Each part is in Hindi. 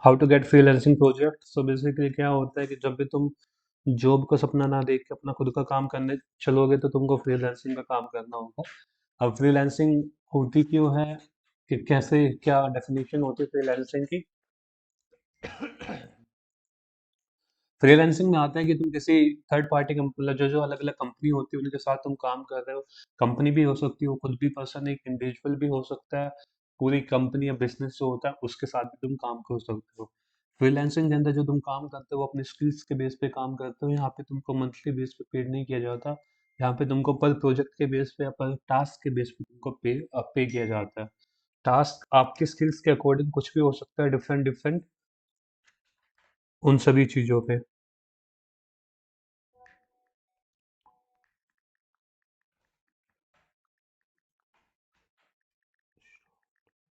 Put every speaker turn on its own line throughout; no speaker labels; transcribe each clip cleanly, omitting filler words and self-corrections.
How to get freelancing project. So basically क्या होता है कि जब भी तुम जॉब का सपना ना देख के अपना खुद का काम करने चलोगे तो तुमको फ्रीलांसिंग का काम करना होगा। अब फ्रीलांसिंग होती क्यों है, कि कैसे क्या डेफिनेशन होती है फ्रीलांसिंग की। फ्रीलांसिंग में आता है कि तुम किसी थर्ड पार्टी मतलब जो जो अलग अलग कंपनी होती है उनके साथ तुम काम कर रहे हो। कंपनी भी हो सकती हो, खुद भी पर्सन एक इंडिविजुअल भी हो सकता है, पूरी कंपनी या बिजनेस जो होता है उसके साथ भी तुम काम कर सकते हो। फ्रीलांसिंग के अंदर जो तुम काम करते हो वो अपने स्किल्स के बेस पे काम करते हो। यहाँ पे तुमको मंथली बेस पे पेड नहीं किया जाता। यहाँ पे तुमको पर प्रोजेक्ट के बेस पे या पर टास्क के बेस पे तुमको पे किया जाता है। टास्क आपके स्किल्स के अकॉर्डिंग कुछ भी हो सकता है, डिफरेंट डिफरेंट, उन सभी चीज़ों पे।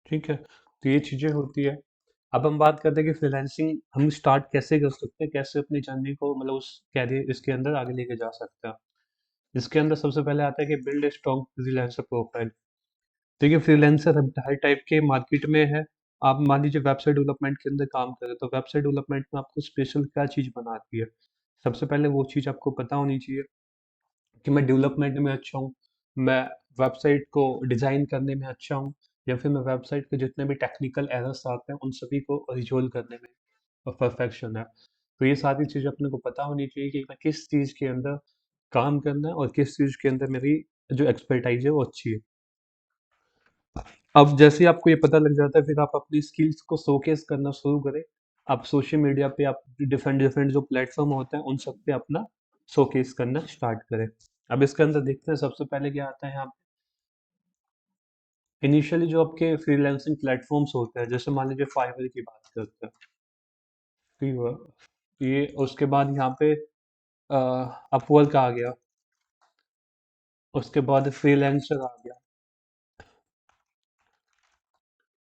ठीक है, तो ये चीज़ें होती है। अब हम बात करते हैं कि फ्रीलांसिंग हम स्टार्ट कैसे कर सकते हैं, कैसे अपनी जर्नी को मतलब उस कैरियर इसके अंदर आगे लेके जा सकते हैं। इसके अंदर सबसे पहले आता है कि build a strong freelancer profile. देखिए फ्रीलांसर हर टाइप के मार्केट में है। आप मान लीजिए वेबसाइट डेवलपमेंट के अंदर काम करें तो वेबसाइट डेवलपमेंट में आपको स्पेशल क्या चीज़ बनाती है। सबसे पहले वो चीज़ आपको पता होनी चाहिए कि मैं डेवलपमेंट में अच्छा हूँ, मैं वेबसाइट को डिज़ाइन करने में अच्छा हूँ, या फिर मैं वेबसाइट के जितने भी टेक्निकल एरर्स आते हैं उन सभी को रिजोल्व करने में परफेक्शन है। तो ये सारी चीज़ें अपने को पता होनी चाहिए कि मैं किस चीज़ के अंदर काम करना है और किस चीज़ के अंदर मेरी जो एक्सपर्टाइज है वो अच्छी है। अब जैसे ही आपको ये पता लग जाता है फिर आप अपनी स्किल्स को शोकेस करना शुरू करें। आप सोशल मीडिया पे आप डिफरेंट डिफरेंट जो प्लेटफॉर्म होते हैं उन सब पे अपना शोकेस करना स्टार्ट करें। अब इसके अंदर देखते हैं सबसे पहले क्या आता है यहाँ पे। इनिशियली जो आपके फ्रीलांसिंग प्लेटफॉर्म्स होते हैं, जैसे मान लीजिए फाइवर की बात करते हैं, ठीक है, ये उसके बाद यहाँ पे अपवर्क आ गया, उसके बाद फ्रीलांसर आ गया,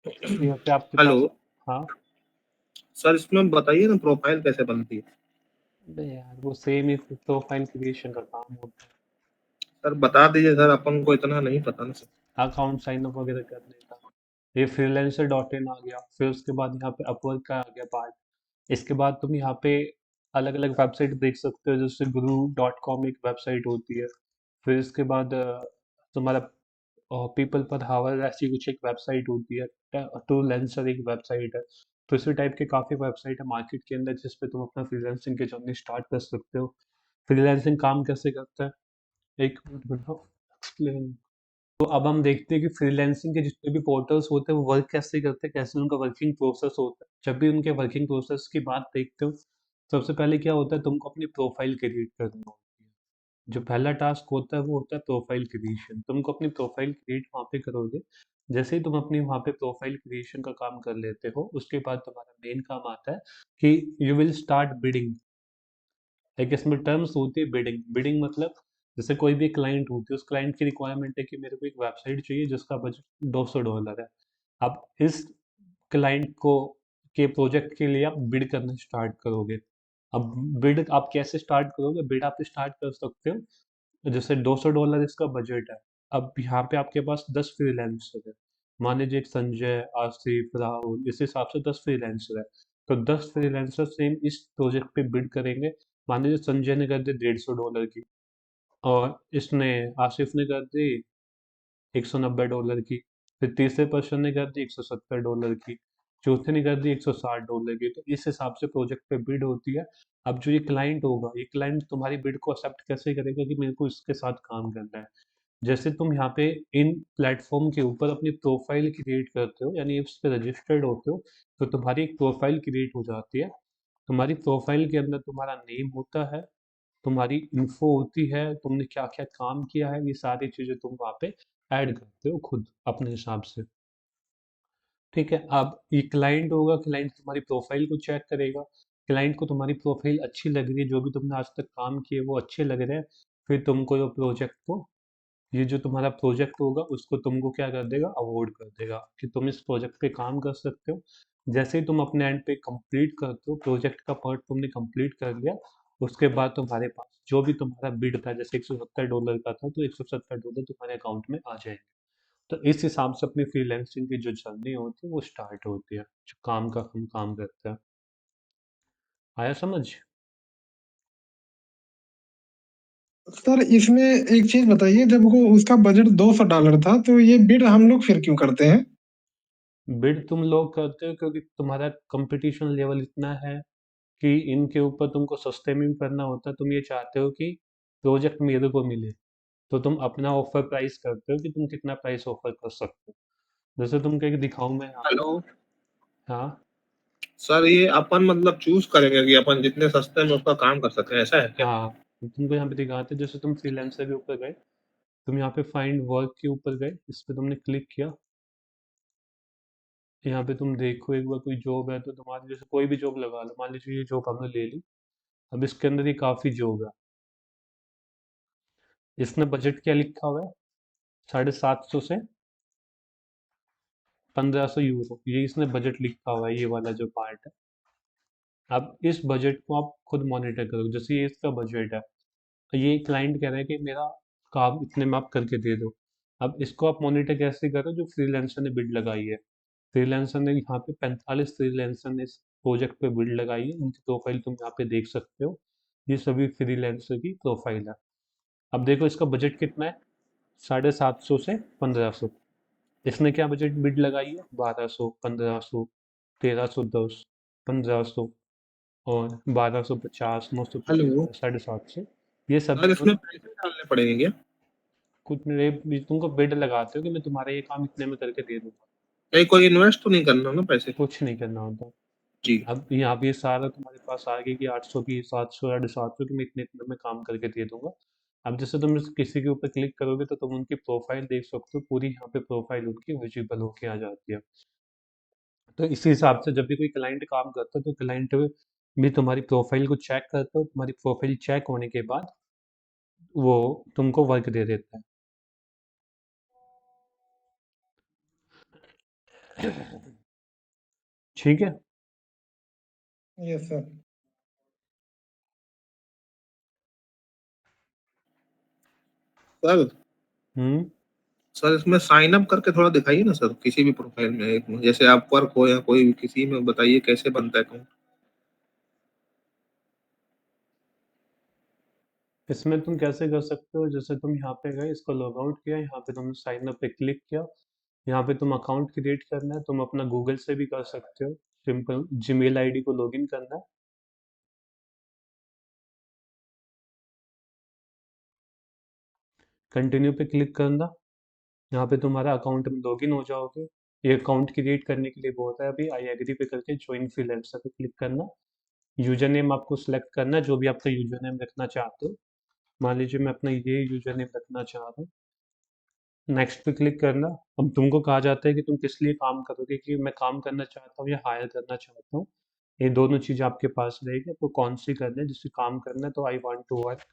यहाँ पे आपके
हेलो।
पास। हाँ।
सर इसमें बताइए ना प्रोफाइल कैसे बनती है।
अबे यार वो सेम ही प्रोफाइल क्रिएशन का काम होता
सर बता दीजिए सर, अपन को इतना नहीं पता ना सर।
है, अकाउंट साइन अप वगैरह करने का। ये फ्रीलांसर डॉट इन आ गया, फिर उसके बाद यहाँ पे अपवर्क का आ गया पार्ट। इसके बाद तुम यहाँ पे अलग अलग वेबसाइट देख सकते हो, जैसे गुरु डॉट कॉम एक वेबसाइट होती है। फिर इसके बाद तुम्हारा पीपल पर हावर ऐसी कुछ एक वेबसाइट होती है। टू लेंसर एक वेबसाइट है। तो इसी टाइप के काफ़ी वेबसाइट है मार्केट के अंदर जिस पे तुम अपना फ्रीलांसिंग की जर्नी स्टार्ट कर सकते हो। फ्रीलांसिंग काम कैसे करता है, एक मिनट बताओ, एक्सप्लेन। तो अब हम देखते हैं कि फ्रीलांसिंग के जितने भी पोर्टल्स होते हैं वो वर्क कैसे करते हैं, कैसे उनका वर्किंग प्रोसेस होता है। जब भी उनके वर्किंग प्रोसेस की बात देखते हो, सबसे पहले क्या होता है, तुमको अपनी प्रोफाइल क्रिएट करनी होती है। जो पहला टास्क होता है वो होता है प्रोफाइल क्रिएशन। तुमको अपनी प्रोफाइल क्रिएट वहाँ पे करोगे। जैसे ही तुम अपनी वहाँ पे प्रोफाइल क्रिएशन का काम कर लेते हो उसके बाद तुम्हारा मेन काम आता है कि यू विल स्टार्ट बिडिंग। एक इसमें टर्म्स होती है बिडिंग। बिडिंग मतलब जैसे कोई भी क्लाइंट होती है, उस क्लाइंट की रिक्वायरमेंट है कि मेरे को एक वेबसाइट चाहिए जिसका बजट $200 है। अब इस क्लाइंट को के प्रोजेक्ट के लिए आप बिड करना स्टार्ट करोगे। अब बिड आप कैसे स्टार्ट करोगे, बिड आप स्टार्ट कर सकते हो जैसे $200 इसका बजट है। अब यहाँ पे आपके पास 10 फ्रीलांसर है। मान लीजिए एक संजय, आसिफ, राहुल, इस हिसाब से 10 फ्रीलांसर है। तो 10 फ्रीलांसर सेम इस प्रोजेक्ट पे बिड करेंगे। मान लीजिए संजय ने कर दी $150 की, और इसने आसिफ ने कर दी $190 की, फिर तीसरे पर्सन ने कर दी $170 की, चौथे ने कर दी $160 की। तो इस हिसाब से प्रोजेक्ट पे बिड होती है। अब जो ये क्लाइंट होगा, ये क्लाइंट तुम्हारी बिड को एक्सेप्ट कैसे करेगा कि मेरे को इसके साथ काम करना है। जैसे तुम यहाँ पे इन प्लेटफॉर्म के ऊपर अपनी प्रोफाइल क्रिएट करते हो, यानी इस पे रजिस्टर्ड होते हो, तो तुम्हारी एक प्रोफाइल क्रिएट हो जाती है। तुम्हारी प्रोफाइल के अंदर तुम्हारा नेम होता है, तुम्हारी इन्फो होती है, तुमने क्या क्या काम किया है, ये सारी चीज़ें तुम वहाँ पे ऐड करते हो खुद अपने हिसाब से। ठीक है, अब ये क्लाइंट होगा, क्लाइंट तुम्हारी प्रोफाइल को चेक करेगा। क्लाइंट को तुम्हारी प्रोफाइल अच्छी लग रही है, जो भी तुमने आज तक काम किए वो अच्छे लग रहे हैं, फिर तुमको जो प्रोजेक्ट को, ये जो तुम्हारा प्रोजेक्ट होगा उसको तुमको क्या कर देगा, अवॉर्ड कर देगा कि तुम इस प्रोजेक्ट पे काम कर सकते हो। जैसे ही तुम अपने एंड पे कंप्लीट करते हो, प्रोजेक्ट का पार्ट तुमने कंप्लीट कर लिया, उसके बाद तुम्हारे पास जो भी तुम्हारा बिड था, जैसे $170 का था तो $170 तुम्हारे अकाउंट में आ जाएंगे। तो इस हिसाब से अपनी फ्रीलांसिंग की जो जर्नी होती है वो स्टार्ट होती है, जो काम का हम काम करते हैं। आया समझ?
सर इसमें एक चीज बताइए, जब वो उसका बजट $200 था तो ये बिड हम लोग फिर क्यों करते हैं?
बिड तुम लोग करते हो क्योंकि तुम्हारा कंपटीशन लेवल इतना है कि इनके ऊपर तुमको सस्ते में भी करना होता है। तुम ये चाहते हो कि प्रोजेक्ट मेरे को मिले, तो तुम अपना ऑफर प्राइस करते हो कि तुम कितना प्राइस ऑफर कर सकते हो। जैसे तुम कहीं दिखाऊं मैं यहाँ पे।
हेलो
हाँ।
सर, ये अपन मतलब चूज करेंगे कि अपन जितने सस्ते में उसका काम कर सकें, ऐसा है क्या?
हाँ, तुमको यहाँ पे दिखाते हैं, जैसे तुम फ्रीलांसर के ऊपर गए, तुम यहाँ पे फाइंड वर्क के ऊपर गए, इस पे तुमने क्लिक किया। यहाँ पे तुम देखो एक बार कोई जॉब है तो तुम्हारी, जैसे कोई भी जॉब लगा लो, मान लीजिए ये जॉब हमने ले ली। अब इसके अंदर ही काफ़ी जॉब है। इसने बजट क्या लिखा हुआ है? 750 से 1500 यूरो, ये इसने बजट लिखा हुआ है, ये वाला जो पार्ट है। अब इस बजट को आप खुद मॉनिटर करो, जैसे ये इसका बजट है। ये क्लाइंट कह रहा है कि मेरा काम इतने में आप करके दे दो। अब इसको आप मॉनिटर कैसे करो? जो फ्रीलांसर ने बिड लगाई है, फ्रीलांसर ने यहाँ पे 45 फ्रीलांसर ने इस प्रोजेक्ट पे बिड लगाई है, उनकी प्रोफाइल तुम यहाँ पे देख सकते हो। ये सभी फ्रीलांसर की प्रोफाइल है। अब देखो इसका बजट कितना है, 750 से 1500। इसने क्या बजट बिड लगाई है? 1200, 1500, 1310, 1500 और 1250,
हेलो
950, 750। ये
सर,
सभी
इसमें
इन्होंने
पैसे डालने पड़ेंगे क्या?
कुछ मेरे तुमको बिड लगाते हो कि मैं तुम्हारा ये काम इतने में करके दे दूंगा।
कहीं कोई इन्वेस्ट तो नहीं करना ना पैसे?
कुछ नहीं करना होता।
जी।
अब यहाँ पे सारा तुम्हारे पास आ गया कि 800 की, 700, 750 की, मैं इतने इतने में काम करके दे दूंगा। अब जैसे तुम किसी के ऊपर क्लिक करोगे तो तुम उनकी प्रोफाइल देख सकते हो, पूरी यहाँ पे प्रोफाइल उनकी विजिबल होके आ जाती है। तो इसी हिसाब से जब भी कोई क्लाइंट काम करता है तो क्लाइंट भी तुम्हारी प्रोफाइल को चेक करता है। तुम्हारी प्रोफाइल चेक होने के बाद वो तुमको वर्क दे देता है। ठीक है।
Yes sir.
सर
हम्म।
सर इसमें साइन अप करके थोड़ा दिखाइए ना सर, किसी भी प्रोफाइल में एक, जैसे आप वर्क हो या कोई भी, किसी में बताइए कैसे बनता है अकाउंट।
इसमें तुम कैसे कर सकते हो? जैसे तुम यहाँ पे गए, इसको लॉग आउट किया, यहाँ पे तुमने साइन अप पे क्लिक किया। यहाँ पे तुम अकाउंट क्रिएट करना है, तुम अपना गूगल से भी कर सकते हो। सिंपल जीमेल आईडी को लॉगिन करना है। कंटिन्यू पे क्लिक करना। यहाँ पे तुम्हारा अकाउंट में लॉगिन हो जाओगे। ये अकाउंट क्रिएट करने के लिए बोलता है अभी, आई एग्री पे करके ज्वाइन फ्रीलांसर पे क्लिक करना। यूजर नेम आपको सिलेक्ट करना है, जो भी आपका यूजर नेम रखना चाहते हो। मान लीजिए मैं अपना ये यूजर नेम रखना चाह रहा हूँ। नेक्स्ट पे क्लिक करना। अब तुमको कहा जाता है कि तुम किस लिए काम करोगे, कि मैं काम करना चाहता हूँ या हायर करना चाहता हूँ। ये दोनों चीज़ आपके पास रहेगी, तो कौन सी करना है? जिससे काम करना है तो आई वांट टू वर्क।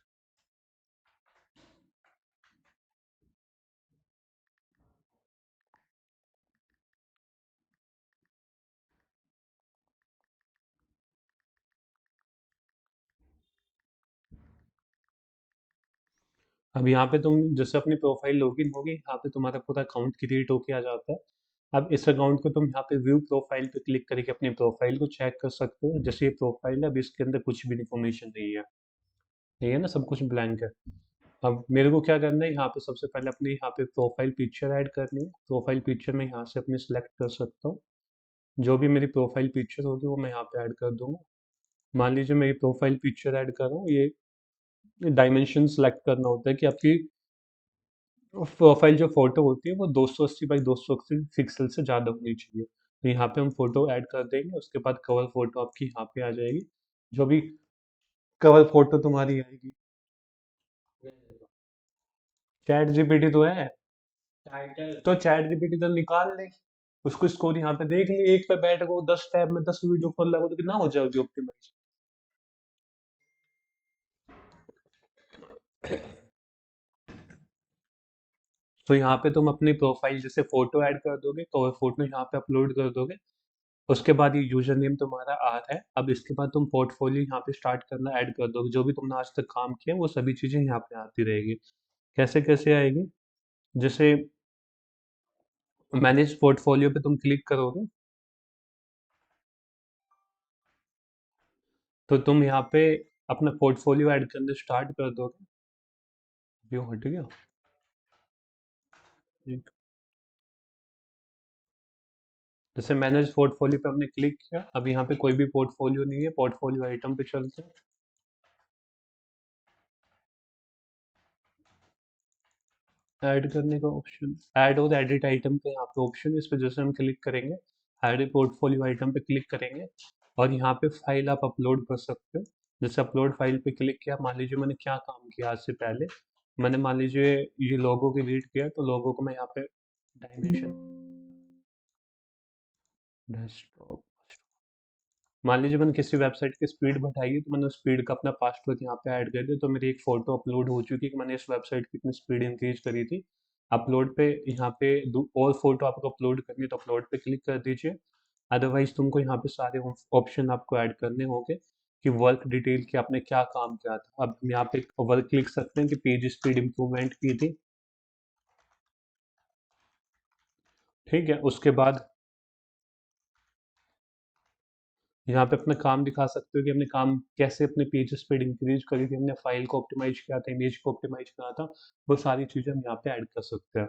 अब यहाँ पे तुम जैसे अपनी प्रोफाइल लॉगिन होगी, यहाँ पे तुम्हारा पूरा अकाउंट क्रिएट होके आ जाता है। अब इस अकाउंट को तुम यहाँ पे व्यू प्रोफाइल पे क्लिक करके अपनी प्रोफाइल को चेक कर सकते हो। जैसे ये प्रोफाइल है, अब इसके अंदर कुछ भी इंफॉर्मेशन नहीं है, ये है ना, सब कुछ ब्लैंक है। अब मेरे को क्या करना है, यहाँ पे सबसे पहले अपनी यहाँ पे प्रोफाइल पिक्चर ऐड करनी है। प्रोफाइल पिक्चर में यहाँ से अपनी सेलेक्ट कर सकता हूँ। जो भी मेरी प्रोफाइल पिक्चर होगी वो मैं यहाँ पे ऐड कर दूंगा। मान लीजिए मैं ये प्रोफाइल पिक्चर ऐड कर रहा हूँ, ये डायमेंशन सेलेक्ट करना होता है कि आपकी प्रोफाइल जो फोटो होती है वो 280 बाई 280 पिक्सल से ज़्यादा होनी चाहिए। तो यहाँ पे हम फोटो ऐड कर देंगे, उसके बाद कवर फोटो आपकी यहाँ पे आ जाएगी। जो भी कवर फोटो तुम्हारी आएगी, चैट जीपीटी तो है, तो चैट जीपीटी तो निकाल ले। उसको स्कोर यहाँ पे देख लिए, एक पे बैठ को 10 टैब में 10 वीडियो खोल लगा तो कितना हो जाएगी ऑप्टिमाइज। तो यहाँ पे तुम अपनी प्रोफाइल जैसे फोटो ऐड कर दोगे, कवर फोटो यहाँ पे अपलोड कर दोगे। उसके बाद ये यूजर नेम तुम्हारा आ रहा है। अब इसके बाद तुम पोर्टफोलियो यहाँ पे स्टार्ट करना ऐड कर दोगे, जो भी तुमने आज तक काम किया वो सभी चीजें यहाँ पे आती रहेगी। कैसे कैसे आएगी? जैसे मैनेज पोर्टफोलियो पे तुम क्लिक करोगे तो तुम यहाँ पे अपना पोर्टफोलियो ऐड करना स्टार्ट कर दोगे। ये हट गया। एक- जैसे मैनेज पोर्टफोलियो पे हमने क्लिक किया, अब यहाँ पे कोई भी पोर्टफोलियो नहीं है, पोर्टफोलियो आइटम पे चलते हैं। ऐड करने का ऑप्शन, ऐड और एडिट आइटम पे यहाँ पे ऑप्शन, इस पे जैसे हम क्लिक करेंगे, ऐड पोर्टफोलियो आइटम पे क्लिक करेंगे और यहाँ पे फाइल आप अपलोड कर सकते हो। जैसे अपलोड फाइल पे क्लिक किया, मान लीजिए मैंने क्या काम किया आज से पहले, मैंने मान लीजिए ये लोगो क्रिएट किया, तो लोगो को मैं यहाँ पे डायमेंशन, डेस्कटॉप, मान लीजिए मैंने किसी वेबसाइट की स्पीड बढ़ाई है, तो मैंने उस स्पीड का अपना पासवर्ड यहाँ पे ऐड कर दिया, तो मेरी एक फ़ोटो अपलोड हो चुकी है कि मैंने इस वेबसाइट की इतनी स्पीड इंक्रीज करी थी। अपलोड पे यहाँ पे और फोटो आपको अपलोड करनी है तो अपलोड पे क्लिक कर दीजिए। अदरवाइज तुमको यहाँ पे सारे ऑप्शन आपको ऐड करने होंगे कि वर्क डिटेल की आपने क्या काम किया था। अब हम यहाँ पे वर्क लिख सकते हैं कि पेज स्पीड इंप्रूवमेंट की थी। ठीक है, उसके बाद यहाँ पे अपना काम दिखा सकते हो कि हमने काम कैसे अपने पेज स्पीड इंक्रीज करी थी, हमने फाइल को ऑप्टिमाइज किया था, इमेज को ऑप्टिमाइज किया था। वो सारी चीज़ें हम यहाँ पे ऐड कर सकते हैं।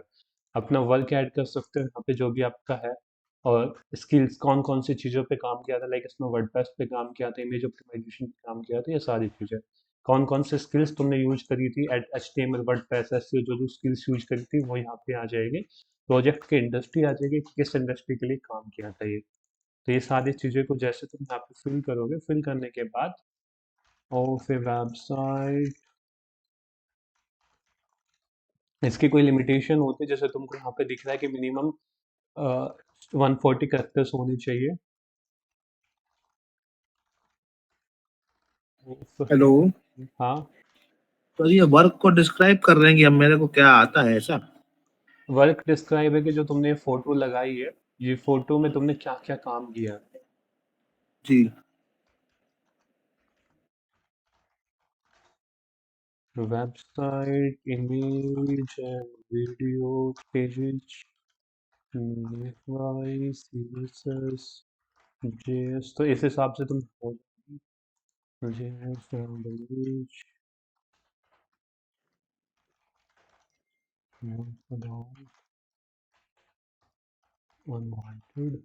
अपना वर्क ऐड कर सकते हो यहाँ पे जो भी आपका है, और स्किल्स कौन कौन सी चीज़ों पे काम किया था, लाइक इसमें वर्डप्रेस पे काम किया था, इमेज ऑप्टिमाइजेशन पे काम किया था, ये सारी चीज़ें कौन कौन से स्किल्स तुमने यूज करी थी, H T M L WordPress ऐसे जो जो स्किल्स यूज करी थी वो यहाँ पे आ जाएगी। प्रोजेक्ट की इंडस्ट्री आ जाएगी, किस इंडस्ट्री के लिए काम किया था ये। तो ये सारी चीज़ें को जैसे तुम यहाँ पे फिल करोगे, फिल करने के बाद और फिर वेबसाइट, इसकी कोई लिमिटेशन होती है, जैसे तुमको यहाँ पे दिख रहा है कि मिनिमम 140 कैरेक्टर्स होनी चाहिए।
हेलो।
हाँ,
तो ये वर्क को डिस्क्राइब कर रहे हैं कि अब मेरे को क्या आता है ऐसा?
वर्क डिस्क्राइब है कि जो तुमने फोटो लगाई है, ये फोटो में तुमने क्या क्या काम किया है।
जी।
Website, image and video pages, CSS, JS, तो इस हिसाब से तुम हो जेएस लैंग्वेज अनवांटेड,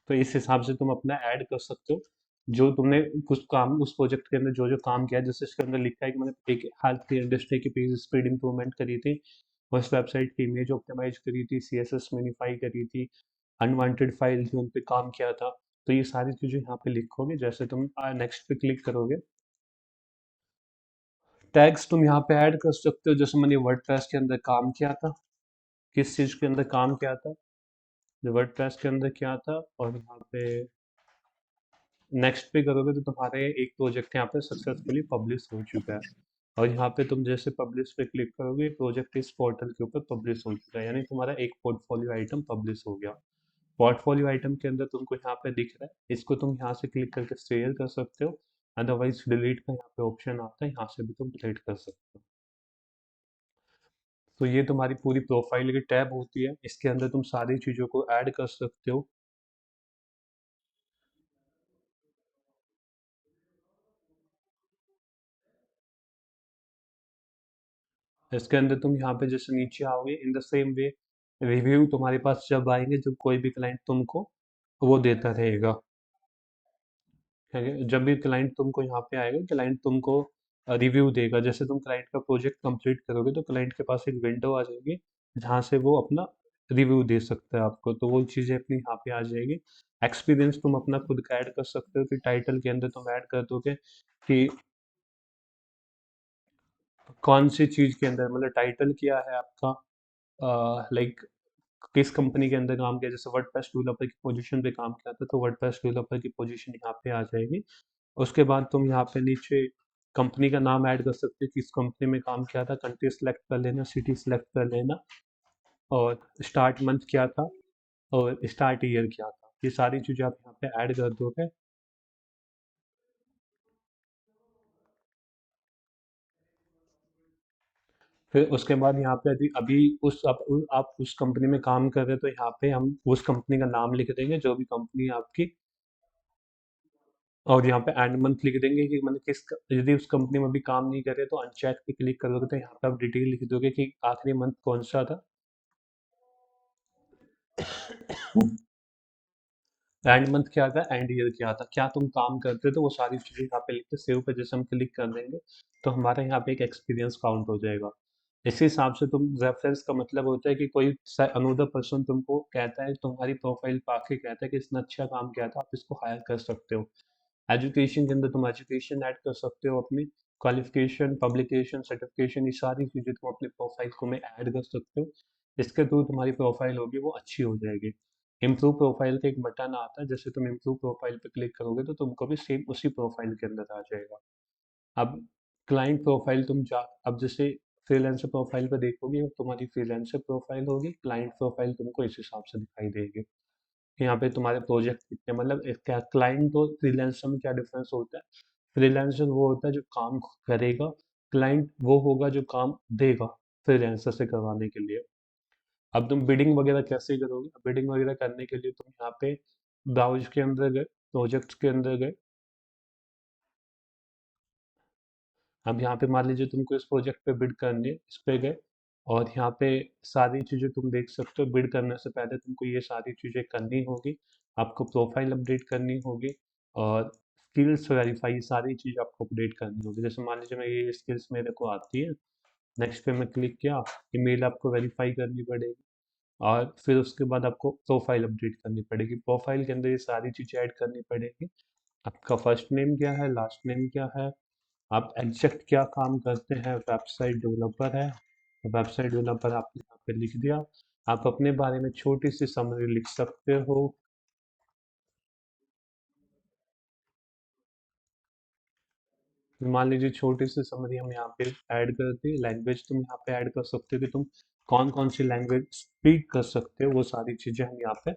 तो इस हिसाब से तुम अपना ऐड कर सकते हो जो तुमने कुछ काम उस प्रोजेक्ट के अंदर जो जो काम किया है। जैसे इसके अंदर लिखा है कि मैंने एक हेल्थ केयर इंडस्ट्री की पेज स्पीड इंप्रूवमेंट करी थी, उस वेबसाइट की इमेज ऑप्टिमाइज करी थी, सीएसएस मिनिफाई करी थी, अनवांटेड फाइल थी उन पे काम किया था। तो ये सारी चीज़ें यहाँ पे लिखोगे, जैसे तुम नेक्स्ट पे क्लिक करोगे, टैग्स तुम यहाँ पे ऐड कर सकते हो। जैसे मैंने वर्डप्रेस के अंदर काम किया था, किस चीज़ के अंदर काम किया था, जो वर्डप्रेस के अंदर किया था, और यहाँ पे नेक्स्ट पे करोगे तो तुम्हारे एक प्रोजेक्ट यहाँ पे सक्सेसफुली पब्लिश हो चुका है। और यहाँ पे तुम जैसे पब्लिश पे क्लिक करोगे, प्रोजेक्ट इस पोर्टल के ऊपर पब्लिश हो चुका है, यानी तुम्हारा एक पोर्टफोलियो आइटम पब्लिश हो गया। पोर्टफोलियो आइटम के अंदर तुमको यहाँ पे दिख रहा है, इसको तुम यहाँ से क्लिक करके शेयर कर सकते हो, अदरवाइज डिलीट का यहाँ पे ऑप्शन आता है, यहाँ से भी तुम डिलीट कर सकते हो। तो ये तुम्हारी पूरी प्रोफाइल की टैब होती है, इसके अंदर तुम सारी चीज़ों को ऐड कर सकते हो। इसके अंदर तुम यहाँ पे जैसे नीचे आओगे, in the same way review तुम्हारे पास जब आएंगे, जब कोई भी क्लाइंट तुमको वो देता रहेगा, ठीक है, जब भी क्लाइंट तुमको यहाँ पे आएगा, क्लाइंट तुमको रिव्यू देगा। जैसे तुम क्लाइंट का प्रोजेक्ट कंप्लीट करोगे तो क्लाइंट के पास एक विंडो आ जाएगी जहाँ से वो अपना रिव्यू दे सकता है आपको, तो वो चीज़ें अपनी यहाँ पे आ जाएगी। एक्सपीरियंस तुम अपना खुद का ऐड कर सकते हो कि टाइटल के अंदर तुम ऐड कर दोगे कि कौन सी चीज़ के अंदर, मतलब टाइटल क्या है आपका, लाइक किस कंपनी के अंदर काम किया। जैसे वर्डप्रेस डेवलपर की पोजीशन पे काम किया था तो वर्डप्रेस डेवलपर की पोजीशन यहाँ पे आ जाएगी। उसके बाद तुम यहाँ पे नीचे कंपनी का नाम ऐड कर सकते हो, किस कंपनी में काम किया था, कंट्री सेलेक्ट कर लेना, सिटी सेलेक्ट कर लेना, और स्टार्ट मंथ क्या था और स्टार्ट ईयर क्या था, ये सारी चीज़ें आप यहाँ पे ऐड कर दोगे। फिर उसके बाद यहाँ पे यदि अभी आप उस कंपनी में काम कर रहे हो तो यहाँ पे हम उस कंपनी का नाम लिख देंगे, जो भी कंपनी है आपकी, और यहाँ पे एंड मंथ लिख देंगे कि मैंने यदि उस कंपनी में भी काम नहीं करे तो अनचेक पे क्लिक करोगे तो यहाँ पे आप डिटेल लिख दोगे कि आखिरी मंथ कौन सा था, एंड मंथ क्या था, एंड ईयर क्या था, क्या तुम काम करते थे, वो सारी चीज़ें यहाँ पे लिख के सेव पे जैसे हम क्लिक कर देंगे तो हमारा यहाँ पे एक एक्सपीरियंस काउंट हो जाएगा। इसी हिसाब से तुम रेफरेंस का मतलब होता है कि कोई अनदर पर्सन तुमको कहता है, तुम्हारी प्रोफाइल पा के कहता है कि इसने अच्छा काम किया था, आप इसको हायर कर सकते हो। एजुकेशन के अंदर तुम एजुकेशन ऐड कर सकते हो, अपनी क्वालिफिकेशन, पब्लिकेशन, सर्टिफिकेशन, ये सारी चीज़ें तुम अपनी प्रोफाइल को में ऐड कर सकते हो। इसके थ्रू तुम्हारी प्रोफाइल होगी वो अच्छी हो जाएगी। इम्प्रूव प्रोफाइल का एक बटन आता है, जैसे तुम इम्प्रूव प्रोफाइल पे क्लिक करोगे तो तुमको भी सेम उसी प्रोफाइल के अंदर आ जाएगा। अब क्लाइंट प्रोफाइल अब जैसे फ्रीलांसर प्रोफाइल पे देखोगे, तुम्हारी फ्रीलांसर प्रोफाइल होगी, क्लाइंट प्रोफाइल तुमको इस हिसाब से दिखाई देगी। यहाँ पे तुम्हारे प्रोजेक्ट कितने, मतलब क्या क्लाइंट और फ्रीलांसर में क्या डिफरेंस होता है। फ्रीलांसर वो होता है जो काम करेगा, क्लाइंट वो होगा जो काम देगा फ्रीलांसर से करवाने के लिए। अब तुम बिडिंग वगैरह कैसे करोगे, बिडिंग वगैरह करने के लिए तुम यहाँ पे ब्राउज के अंदर गए, प्रोजेक्ट्स के अंदर गए। अब यहाँ पे मान लीजिए तुमको इस प्रोजेक्ट पे बिड करनी है, इस पे गए और यहाँ पे सारी चीज़ें तुम देख सकते हो। बिड करने से पहले तुमको ये सारी चीज़ें करनी होगी, आपको प्रोफाइल अपडेट करनी होगी और स्किल्स वेरीफाई, सारी चीज़ आपको अपडेट करनी होगी। जैसे मान लीजिए मैं ये स्किल्स मेरे को आती है, नेक्स्ट पे मैं क्लिक किया, ईमेल आपको वेरीफाई करनी पड़ेगी और फिर उसके बाद आपको प्रोफाइल अपडेट करनी पड़ेगी। प्रोफाइल के अंदर ये सारी चीज़ें ऐड करनी पड़ेगी। आपका फर्स्ट नेम क्या है, लास्ट नेम क्या है, आप एग्जैक्ट क्या काम करते हैं, वेबसाइट डेवलपर है, वेबसाइट डेवलपर आपने यहाँ पे लिख दिया। आप अपने बारे में छोटी सी समरी लिख सकते हो। मान लीजिए छोटी सी समरी हम यहाँ पे ऐड कर दी, लैंग्वेज तुम यहाँ पे ऐड कर सकते हो कि तुम कौन कौन सी लैंग्वेज स्पीक कर सकते हो, वो सारी चीज़ें हम यहाँ पे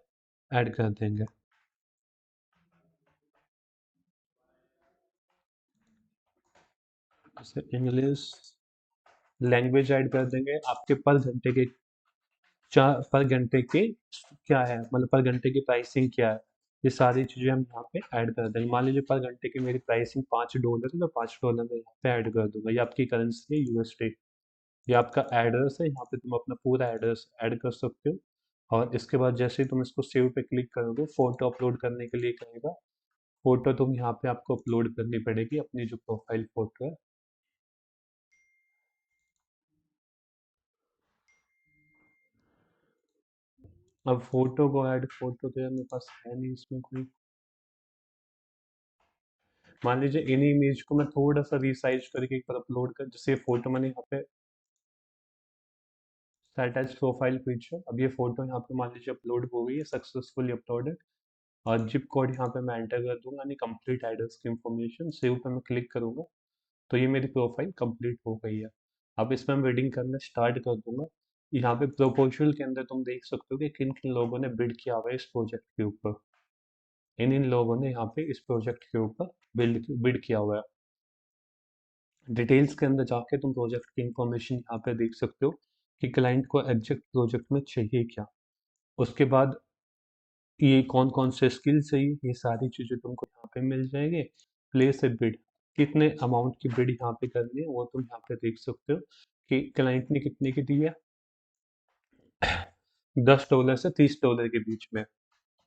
ऐड कर देंगे। जैसे इंग्लिश लैंग्वेज ऐड कर देंगे, आपके पर घंटे के पर घंटे के क्या है, मतलब पर घंटे की प्राइसिंग क्या है, ये सारी चीज़ें हम यहाँ पे ऐड कर देंगे। मान लीजिए पर घंटे की मेरी प्राइसिंग $5 है तो $5 मैं यहाँ पे ऐड कर दूंगा। ये आपकी करेंसी है यूएसडी। ये आपका एड्रेस है, यहाँ पे तुम अपना पूरा एड्रेस ऐड कर सकते हो और इसके बाद जैसे ही तुम इसको सेव पे क्लिक करोगे, फोटो अपलोड करने के लिए कहेगा, फोटो तुम यहाँ पे आपको अपलोड करनी पड़ेगी, अपनी जो प्रोफाइल फोटो है। अब फोटो को ऐड, फोटो तो यार मेरे पास है नहीं इसमें कोई। मान लीजिए इन इमेज को मैं थोड़ा सा रिसाइज करके एक बार अपलोड कर, जैसे फोटो मैंने यहाँ पे सेट एज प्रोफाइल पिक्चर, अब ये फोटो यहाँ पे मान लीजिए अपलोड हो गई है, सक्सेसफुली अपलोडेड, और जिप कोड यहाँ पे मैं एंटर कर दूंगा, यानी कंप्लीट एड्रेस की इंफॉर्मेशन, सेव पे मैं क्लिक करूंगा तो ये मेरी प्रोफाइल कंप्लीट हो गई है। अब इसमें मैं बिडिंग करना स्टार्ट कर दूंगा। यहाँ पे प्रोपोर्शनल के अंदर तुम देख सकते हो कि किन किन लोगों ने बिड किया हुआ है इस प्रोजेक्ट के ऊपर। इन इन लोगों ने यहाँ पे इस प्रोजेक्ट के ऊपर बिड किया हुआ है। डिटेल्स के अंदर जाके तुम प्रोजेक्ट की इंफॉर्मेशन यहाँ पे देख सकते हो कि क्लाइंट को एग्जैक्ट प्रोजेक्ट में चाहिए क्या। उसके बाद ये कौन कौन से स्किल चाहिए, ये सारी चीज़ें तुमको यहाँ पे मिल जाएंगे। प्लेस ए बिड, कितने अमाउंट की बिड यहाँ पे करनी है वो तुम यहाँ पे देख सकते हो कि क्लाइंट ने कितने की दी है, $10 से $30 के बीच में।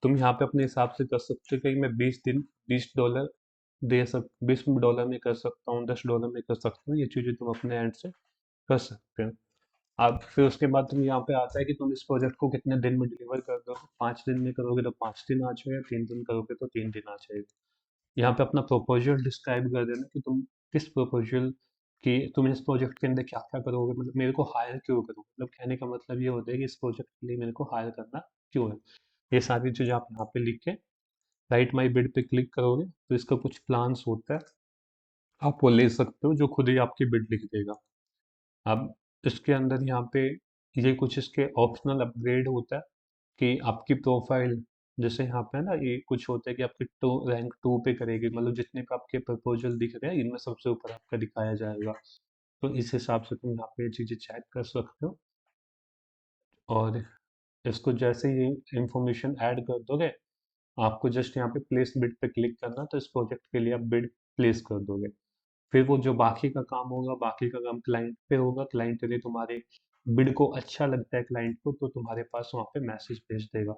तुम यहाँ पे अपने हिसाब से कर सकते हो कि मैं 20 दे सक $20 में कर सकता हूँ, $10 में कर सकता हूँ, ये चीज़ें तुम अपने एंड से कर सकते हो। अब फिर उसके बाद तुम यहाँ पे आता है कि तुम इस प्रोजेक्ट को कितने दिन में डिलीवर कर दो। 5 दिन में करोगे तो 5 दिन आ जाएगा, 3 दिन करोगे तो 3 दिन आ जाएगा। यहाँ पे अपना प्रोपोजल डिस्क्राइब कर देना कि तुम किस प्रोपोजल की, तुम इस प्रोजेक्ट के अंदर क्या क्या करोगे, मतलब मेरे को हायर क्यों करोगे, मतलब कहने का मतलब ये होता है कि इस प्रोजेक्ट के लिए मेरे को हायर करना क्यों है। ये सारी चीज़ें आप यहाँ पे लिख के राइट माई बिड पे क्लिक करोगे तो इसका कुछ प्लान्स होता है, आप वो ले सकते हो, जो खुद ही आपकी बिड लिख देगा। अब इसके अंदर यहाँ पे ये कुछ इसके ऑप्शनल अपग्रेड होता है कि आपकी प्रोफाइल, जैसे यहाँ पे है ना, ये कुछ होता है कि आपकी रैंक 2 पे करेगी, मतलब जितने पे आपके प्रपोजल दिख रहे हैं इनमें सबसे ऊपर आपका दिखाया जाएगा। तो इस हिसाब से तुम यहाँ पे ये चीज़ें चेक कर सकते हो। और इसको जैसे ही इंफॉर्मेशन ऐड कर दोगे, आपको जस्ट यहाँ पे प्लेस बिड पे क्लिक करना, तो इस प्रोजेक्ट के लिए आप बिड प्लेस कर दोगे। फिर वो जो बाकी का काम होगा, बाकी का काम क्लाइंट पे होगा। क्लाइंट यदि तुम्हारे बिड को अच्छा लगता है क्लाइंट को, तो तुम्हारे पास वहाँ पे मैसेज भेज देगा।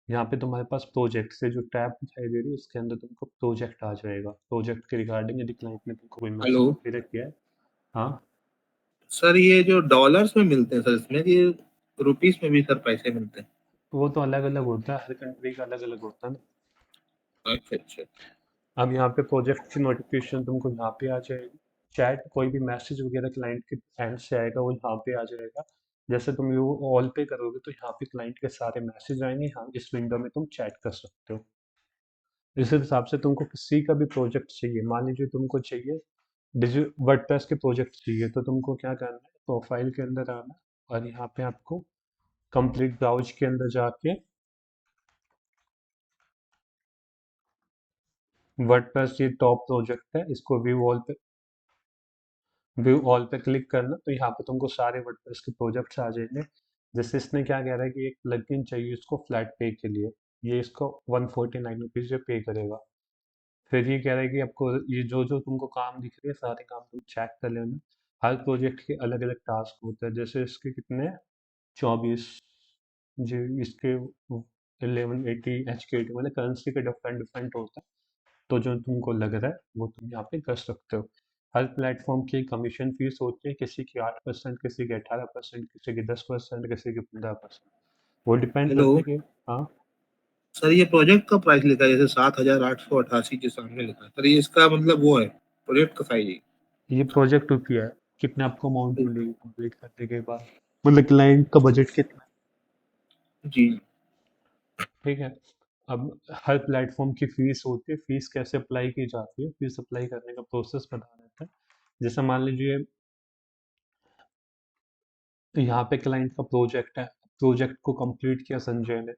यहाँ पे तुम्हारे पास प्रोजेक्ट से जो टैब दिखाई दे रही है, उसके अंदर तुमको प्रोजेक्ट आ जाएगा। प्रोजेक्ट के रिगार्डिंग यदि क्लाइंट ने तुमको कोई
हेलो
मैसेज वगैरह किया है। हाँ,
सर, ये जो डॉलर्स में मिलते हैं सर, इसमें ये रुपीस में भी सर पैसे मिलते हैं?
वो तो अलग अलग होता है, हर कंट्री का अलग अलग होता है ना।
अच्छा अच्छा।
अब यहाँ पे प्रोजेक्ट की नोटिफिकेशन तुमको यहाँ पे आ जाएगी। चैट कोई भी मैसेज वगैरह क्लाइंट के एंड से आएगा, वो यहाँ पे आ जाएगा। जैसे तुम वो ऑल पे करोगे, तो यहाँ पे क्लाइंट के सारे मैसेज आएंगे। हाँ, इस विंडो में तुम चैट कर सकते हो। इस हिसाब से तुमको किसी का भी प्रोजेक्ट चाहिए, मान लीजिए तुमको चाहिए वर्डप्रेस के प्रोजेक्ट चाहिए, तो तुमको क्या करना है, प्रोफाइल के अंदर आना है, और यहाँ पे आपको कंप्लीट ब्राउज के अंदर जाके वर्डप्रेस ये टॉप प्रोजेक्ट है, इसको व्यू ऑल पे क्लिक करना, तो यहाँ पे तुमको सारे वर्डप्रेस के प्रोजेक्ट्स आ जाएंगे। जैसे इसने क्या कह रहा है कि एक प्लगइन चाहिए इसको फ्लैट पे के लिए, ये इसको 149 रुपीज़ पे करेगा। फिर ये कह रहा है कि आपको ये जो जो तुमको काम दिख रहे हैं, सारे काम तुम चेक कर लेना। हर प्रोजेक्ट के अलग अलग टास्क होते हैं। जैसे इसके कितने 24 जी, इसके 1180 HKT, मतलब करेंसी के डिफरेंट डिफरेंट होता है। तो जो तुमको लग रहा है वो तुम यहाँ पे कर सकते हो। हर प्लेटफॉर्म की कमीशन फीस होती है, किसी की 8%, किसी की 18%, किसी की 10%, किसी की 15%। वो डिपेंड
हेलो
करता है कि हाँ।
सर, ये प्रोजेक्ट का प्राइस लिखा है जैसे 7,888 के सामने लिखा है सर, ये इसका मतलब वो है प्रोजेक्ट का साइज?
ये प्रोजेक्ट रुपया है, कितने आपको अमाउंट मिलेगी कंप्लीट करने के बाद, मतलब क्लाइंट का बजट कितना
जी।
है। ठीक है। अब हर प्लेटफॉर्म की फीस होती है, फीस कैसे अप्लाई की जाती है, फीस अप्लाई करने का प्रोसेस बता देता है। जैसे मान लीजिए यहाँ पे क्लाइंट का प्रोजेक्ट है, प्रोजेक्ट को कंप्लीट किया संजय ने।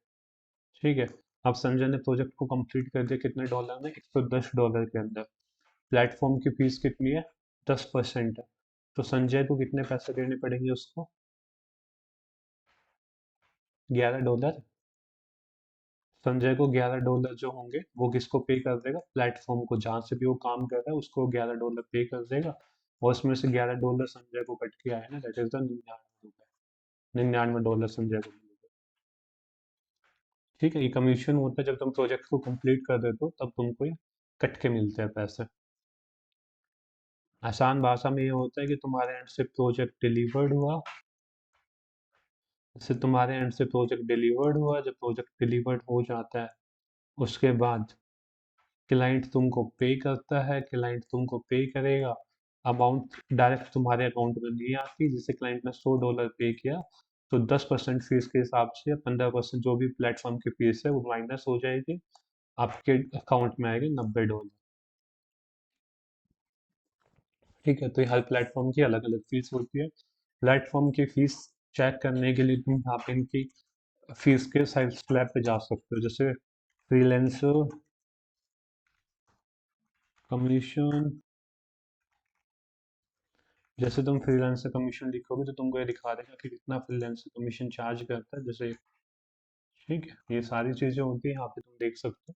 ठीक है। अब संजय ने प्रोजेक्ट को कंप्लीट कर दिया, कितने डॉलर में, $110 के अंदर। प्लेटफॉर्म की फीस कितनी है, 10% है। तो संजय को कितने पैसे देने पड़ेंगे उसको, $11। संजय को $11 जो होंगे, वो किसको पे कर देगा, प्लेटफॉर्म को, जहाँ से भी वो काम कर रहा है उसको $11 पे कर देगा। और उसमें से $11 संजय को कट के आए ना, दैट इज द 99 रुपये, $99 संजय को मिलेगा। ठीक है, ये कमीशन होता है जब तुम प्रोजेक्ट को कंप्लीट कर देते हो, तब तुमको ये कट के मिलते हैं पैसे। आसान भाषा में ये होता है कि तुम्हारे एंड से प्रोजेक्ट डिलीवर्ड हुआ, जैसे तुम्हारे एंड से प्रोजेक्ट डिलीवर्ड हुआ, जब प्रोजेक्ट डिलीवर्ड हो जाता है, उसके बाद क्लाइंट तुमको पे करता है, क्लाइंट तुमको पे करेगा। अमाउंट डायरेक्ट तुम्हारे अकाउंट में नहीं आती। जैसे क्लाइंट ने $100 पे किया, तो 10% फीस के हिसाब से या 15% जो भी प्लेटफॉर्म की फीस है वो माइनस हो जाएगी, आपके अकाउंट में आएगा $90। ठीक है, तो ये हर प्लेटफॉर्म की अलग अलग फीस होती है। प्लेटफॉर्म की फीस चेक करने के लिए तुम यहाँ पे इनकी फीस के साइड स्लैब पे जा सकते हो। जैसे फ्रीलांसर कमीशन, जैसे तुम फ्रीलांसर कमीशन लिखोगे, तो तुमको ये दिखा देगा कि कितना फ्रीलांसर कमीशन चार्ज करता है। जैसे ठीक है, ये सारी चीजें होती है, यहाँ पे तुम देख सकते हो।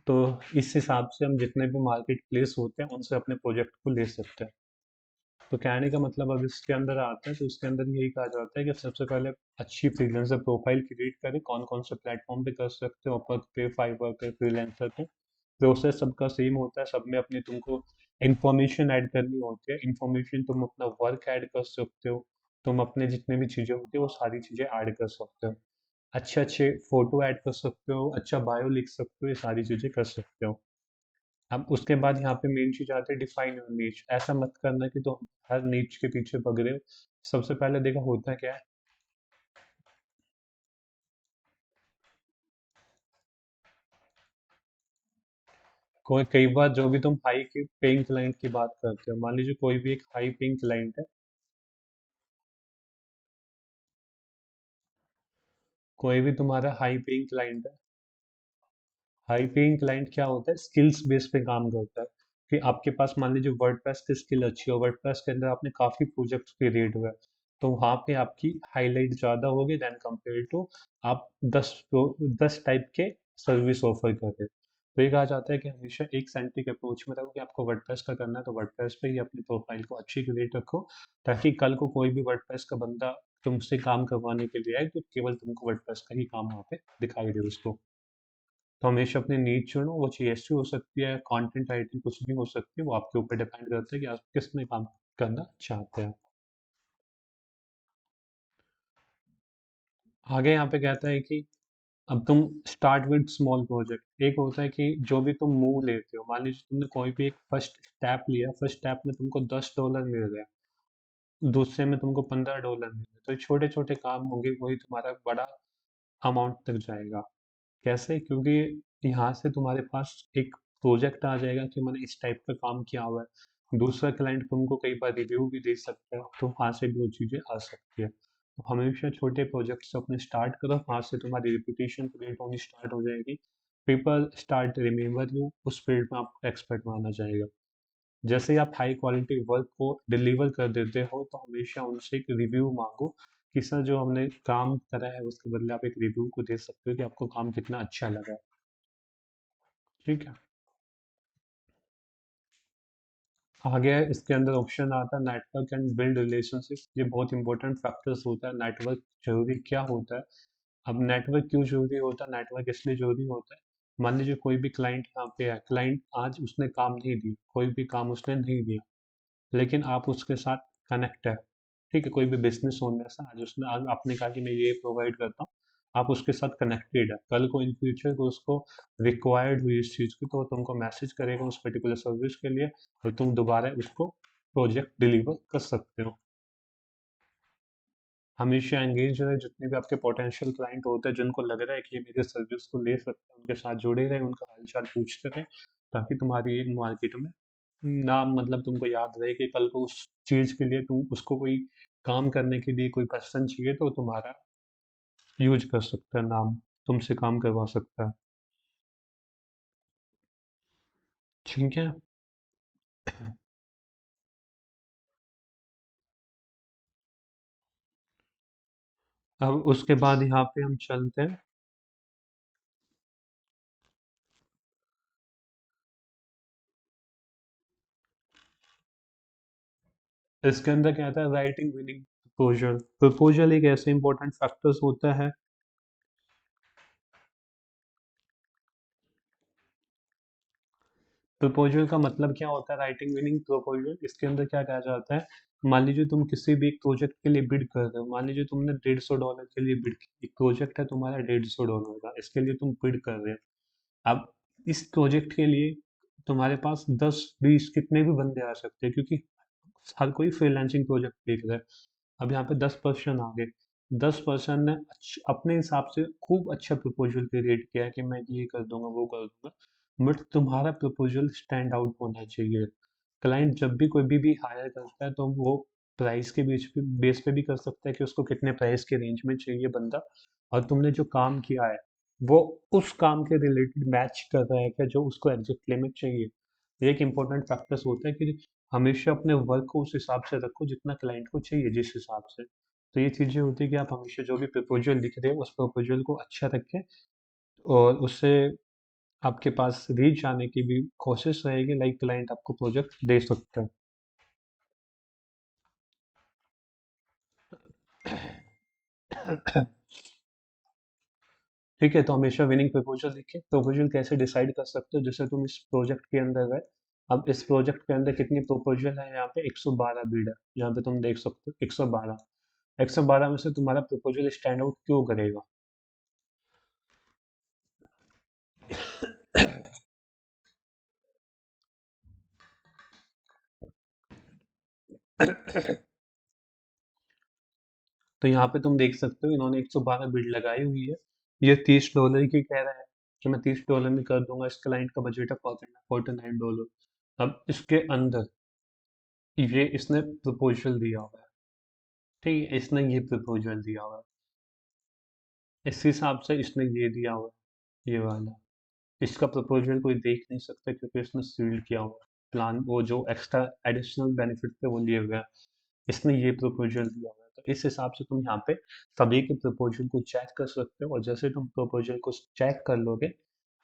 तो इस हिसाब से हम जितने भी मार्केट प्लेस होते हैं, उनसे अपने प्रोजेक्ट को ले सकते हैं। तो कहने का मतलब अब इसके अंदर आता है, तो इसके अंदर यही कहा जाता है कि सबसे पहले अच्छी फ्रीलांसर प्रोफाइल क्रिएट करें। कौन कौन से प्लेटफॉर्म पे कर सकते हो, अपवर्क पे, फाइवर पे, फ्रीलांसर पे। प्रोसेस सबका सेम होता है, सब में अपनी तुमको इंफॉर्मेशन ऐड करनी होती है। इंफॉर्मेशन तुम अपना वर्क ऐड कर सकते हो, तुम अपने जितने भी चीज़ें होती है वो सारी चीज़ें ऐड कर सकते हो। अच्छे अच्छे फोटो ऐड कर सकते हो, अच्छा बायो लिख सकते हो, ये सारी चीज़ें कर सकते हो। अब उसके बाद यहाँ पे मेन चीज़ आती है, डिफाइन योर नीच। ऐसा मत करना कि तुम हर नीच के पीछे भाग रहे हो। सबसे पहले देखो होता क्या है, कोई कई बार जो भी तुम हाई की पेइंग क्लाइंट की बात करते हो, मान लीजिए कोई भी एक हाई पेइंग क्लाइंट है, कोई भी तुम्हारा हाई पेइंग क्लाइंट है। हाई पेइंग क्लाइंट क्या होता है, स्किल्स बेस पे काम करता है। कि आपके पास मान लीजिए वर्डप्रेस की स्किल अच्छी हो, वर्डप्रेस के अंदर आपने काफ़ी प्रोजेक्ट्स क्रिएट हुए, तो वहाँ पे आपकी हाईलाइट ज़्यादा होगी देन कंपेयर टू आप 10 टाइप के सर्विस ऑफर कर रहे हो। तो ये कहा जाता है कि हमेशा एक सेंट्रिक अप्रोच में रहो कि आपको वर्डप्रेस का करना है तो वर्डप्रेस पे ही अपनी प्रोफाइल को अच्छी क्रिएट रखो, ताकि कल को कोई भी वर्डप्रेस का बंदा तुमसे काम करवाने के लिए आए तो केवल तुमको वर्डप्रेस का ही काम वहाँ पे दिखाई दे उसको। तो हमेशा अपनी नीड चुनो, वो जीएसटी हो सकती है, कंटेंट राइटिंग कुछ भी हो सकती है, वो आपके ऊपर डिपेंड करता है कि आप किस में काम करना चाहते हैं। आगे यहाँ पे कहता है कि अब तुम स्टार्ट विद स्मॉल प्रोजेक्ट। एक होता है कि जो भी तुम मूव लेते हो, मान लीजिए तुमने कोई भी एक फर्स्ट स्टेप लिया, फर्स्ट स्टेप में तुमको $10 मिल गया, दूसरे में तुमको $15 मिल गया, तो ये छोटे छोटे काम होंगे, वही तुम्हारा बड़ा अमाउंट तक जाएगा। कैसे? क्योंकि यहाँ से तुम्हारे पास एक प्रोजेक्ट आ जाएगा कि मैंने इस टाइप का काम किया हुआ है, दूसरा क्लाइंट तुमको कई बार रिव्यू भी दे सकता है, तो वहाँ से भी वो चीज़ें आ सकती है। तो हमेशा छोटे प्रोजेक्ट से अपने स्टार्ट करो, वहाँ से तुम्हारी रिपुटेशन क्रिएट होनी स्टार्ट हो जाएगी, पीपल स्टार्ट रिमेम्बर यू, उस फील्ड में आपको एक्सपर्ट माना जाएगा। जैसे ही आप हाई क्वालिटी वर्क को डिलीवर कर देते हो, तो हमेशा उनसे एक रिव्यू मांगो कि सर जो हमने काम करा है उसके बदले आप एक रिव्यू को दे सकते हो कि आपको काम कितना अच्छा लगा। ठीक है। आगे है, इसके अंदर ऑप्शन आता है नेटवर्क एंड बिल्ड रिलेशनशिप। ये बहुत इंपॉर्टेंट फैक्टर्स होता है। नेटवर्क जरूरी क्या होता है? अब नेटवर्क क्यों जरूरी होता है? नेटवर्क इसलिए जरूरी होता है, मान लीजिए कोई भी क्लाइंट यहाँ पे है, क्लाइंट आज उसने काम नहीं दिया, कोई भी काम उसने नहीं दिया, लेकिन आप उसके साथ कनेक्ट है। ठीक है, कोई भी बिजनेस ओनर से आज आपने कहा कि मैं ये प्रोवाइड करता हूँ, आप उसके साथ कनेक्टेड है, कल को इन फ्यूचर को उसको रिक्वायर्ड हुई इस चीज़ की, तो वो तुमको मैसेज करेगा उस पर्टिकुलर सर्विस के लिए, और तुम दोबारा उसको प्रोजेक्ट डिलीवर कर सकते हो। हमेशा एंगेज रहे, जितने भी आपके पोटेंशियल क्लाइंट होते हैं जिनको लग रहा है कि ये मेरे सर्विस को ले सकते हैं, उनके साथ जुड़े रहे, उनका हालचाल पूछते रहे, ताकि तुम्हारी एक मार्केट में नाम, मतलब तुमको याद रहे कि कल को उस चीज के लिए तुम उसको कोई काम करने के लिए कोई पर्सन चाहिए तो तुम्हारा यूज कर सकता है, नाम तुमसे काम करवा सकता है। ठीक है। अब उसके बाद यहाँ पे हम चलते हैं, इसके अंदर क्या आता है, राइटिंग विनिंग प्रपोजल। प्रपोजल एक ऐसे इंपॉर्टेंट फैक्टर्स होता है। प्रपोजल का मतलब क्या होता है? राइटिंग विनिंग प्रपोजल, इसके अंदर क्या कहा जाता है, मान लीजिए तुम किसी भी एक प्रोजेक्ट के लिए बिड कर रहे हो, मान लीजिए तुमने $150 के लिए बिड, एक प्रोजेक्ट है तुम्हारा $150 का, इसके लिए तुम बिड कर रहे हो। अब इस प्रोजेक्ट के लिए तुम्हारे पास 10-20 कितने भी बंदे आ सकते हैं, क्योंकि हर कोई फ्रीलांसिंग प्रोजेक्ट देख रहा है। अब यहाँ पे 10% आ गए, 10% ने अपने हिसाब से खूब अच्छा प्रपोजल क्रिएट किया है कि मैं ये कर दूंगा वो कर दूंगा, बट तुम्हारा प्रपोजल स्टैंड आउट होना चाहिए। क्लाइंट जब भी कोई भी हायर करता है तो वो प्राइस के बीच पे बेस पे भी कर सकता है कि उसको कितने प्राइस के रेंज में चाहिए बंदा, और तुमने जो काम किया है वो उस काम के रिलेटेड मैच कर रहा है क्या जो उसको एग्जैक्टली में चाहिए। ये एक इम्पोर्टेंट फैक्टर्स होता है कि हमेशा अपने वर्क को उस हिसाब से रखो जितना क्लाइंट को चाहिए, जिस हिसाब से। तो ये चीज़ें होती है कि आप हमेशा जो भी प्रपोजल लिख रहे हो उस प्रपोजल को अच्छा रखें, और उससे आपके पास रीच आने की भी कोशिश रहेगी, लाइक क्लाइंट आपको प्रोजेक्ट दे सकता है। ठीक है, तो हमेशा विनिंग प्रपोजल लिखें। प्रपोजल कैसे डिसाइड कर सकते हो? जैसे तुम इस प्रोजेक्ट के अंदर गए, अब इस प्रोजेक्ट के अंदर कितनी प्रपोजल है, यहाँ पे 112 बीड है, यहाँ पे तुम देख सकते हो 112, 112 में से तुम्हारा प्रपोजल स्टैंड आउट क्यों करेगा? तो यहाँ पे तुम देख सकते हो इन्होंने 112 बिड लगाई हुई है, ये $30 की कह रहा है कि मैं $30 में कर दूंगा, इस क्लाइंट का बजट है $49। अब इसके अंदर ये इसने प्रपोजल दिया हुआ है, ठीक है, इसने ये प्रपोजल दिया हुआ है, इस हिसाब से इसने ये दिया हुआ है, ये वाला, इसका प्रपोजल कोई देख नहीं सकता क्योंकि इसने सील्ड किया हुआ है। प्लान वो जो एक्स्ट्रा एडिशनल बेनिफिट थे वो लिए हुए हैं, इसने ये प्रपोजल दिया हुआ है। तो इस हिसाब से तुम यहाँ पे सभी के प्रपोजल को चेक कर सकते हो, और जैसे तुम प्रपोजल को चेक कर लोगे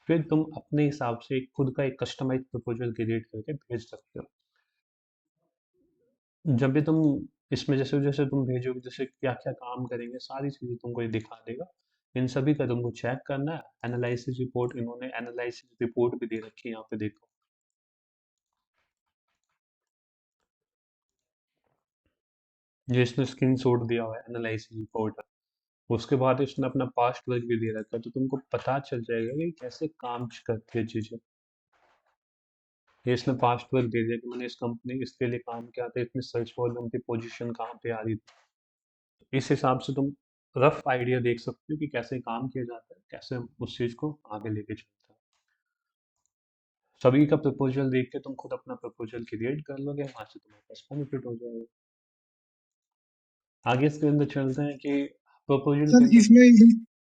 फिर तुम अपने हिसाब से खुद का एक कस्टमाइज प्रपोजल क्रिएट करके भेज सकते हो। जब भी तुम इसमें जैसे जैसे तुम भेजोगे, जैसे क्या क्या काम करेंगे, सारी चीज़ें तुमको ये दिखा देगा। इन सभी का तुमको चेक करना है। एनालिसिस रिपोर्ट, इन्होंने एनालिसिस रिपोर्ट भी दे रखी है यहाँ पे, देखो। ये इसने स्क्रीन शॉट दिया हुआ है एनालिसिस रिपोर्ट है। उसके बाद इसने अपना पास्ट वर्क भी दे रखा है, तो तुमको पता चल जाएगा कि कैसे काम करती है चीज़ें। ये इसने पास्ट वर्क दे दिया कि मैंने इस कंपनी इसके लिए काम किया था, इतनी सर्च वॉल्यूम थी, पोजीशन कहाँ पे आ रही थी। इस हिसाब से तुम रफ आइडिया देख सकते हो कि कैसे काम किया जाता है, कैसे हम उस चीज़ को आगे लेके चलते हैं। सभी का प्रपोजल देख के तुम खुद अपना प्रपोजल क्रिएट कर लोगे, वहाँ से तुम्हारे पास बेनिफिट हो जाएगा। आगे इसके अंदर चलते हैं कि प्रपोजल के
सर
अंदर।
इसमें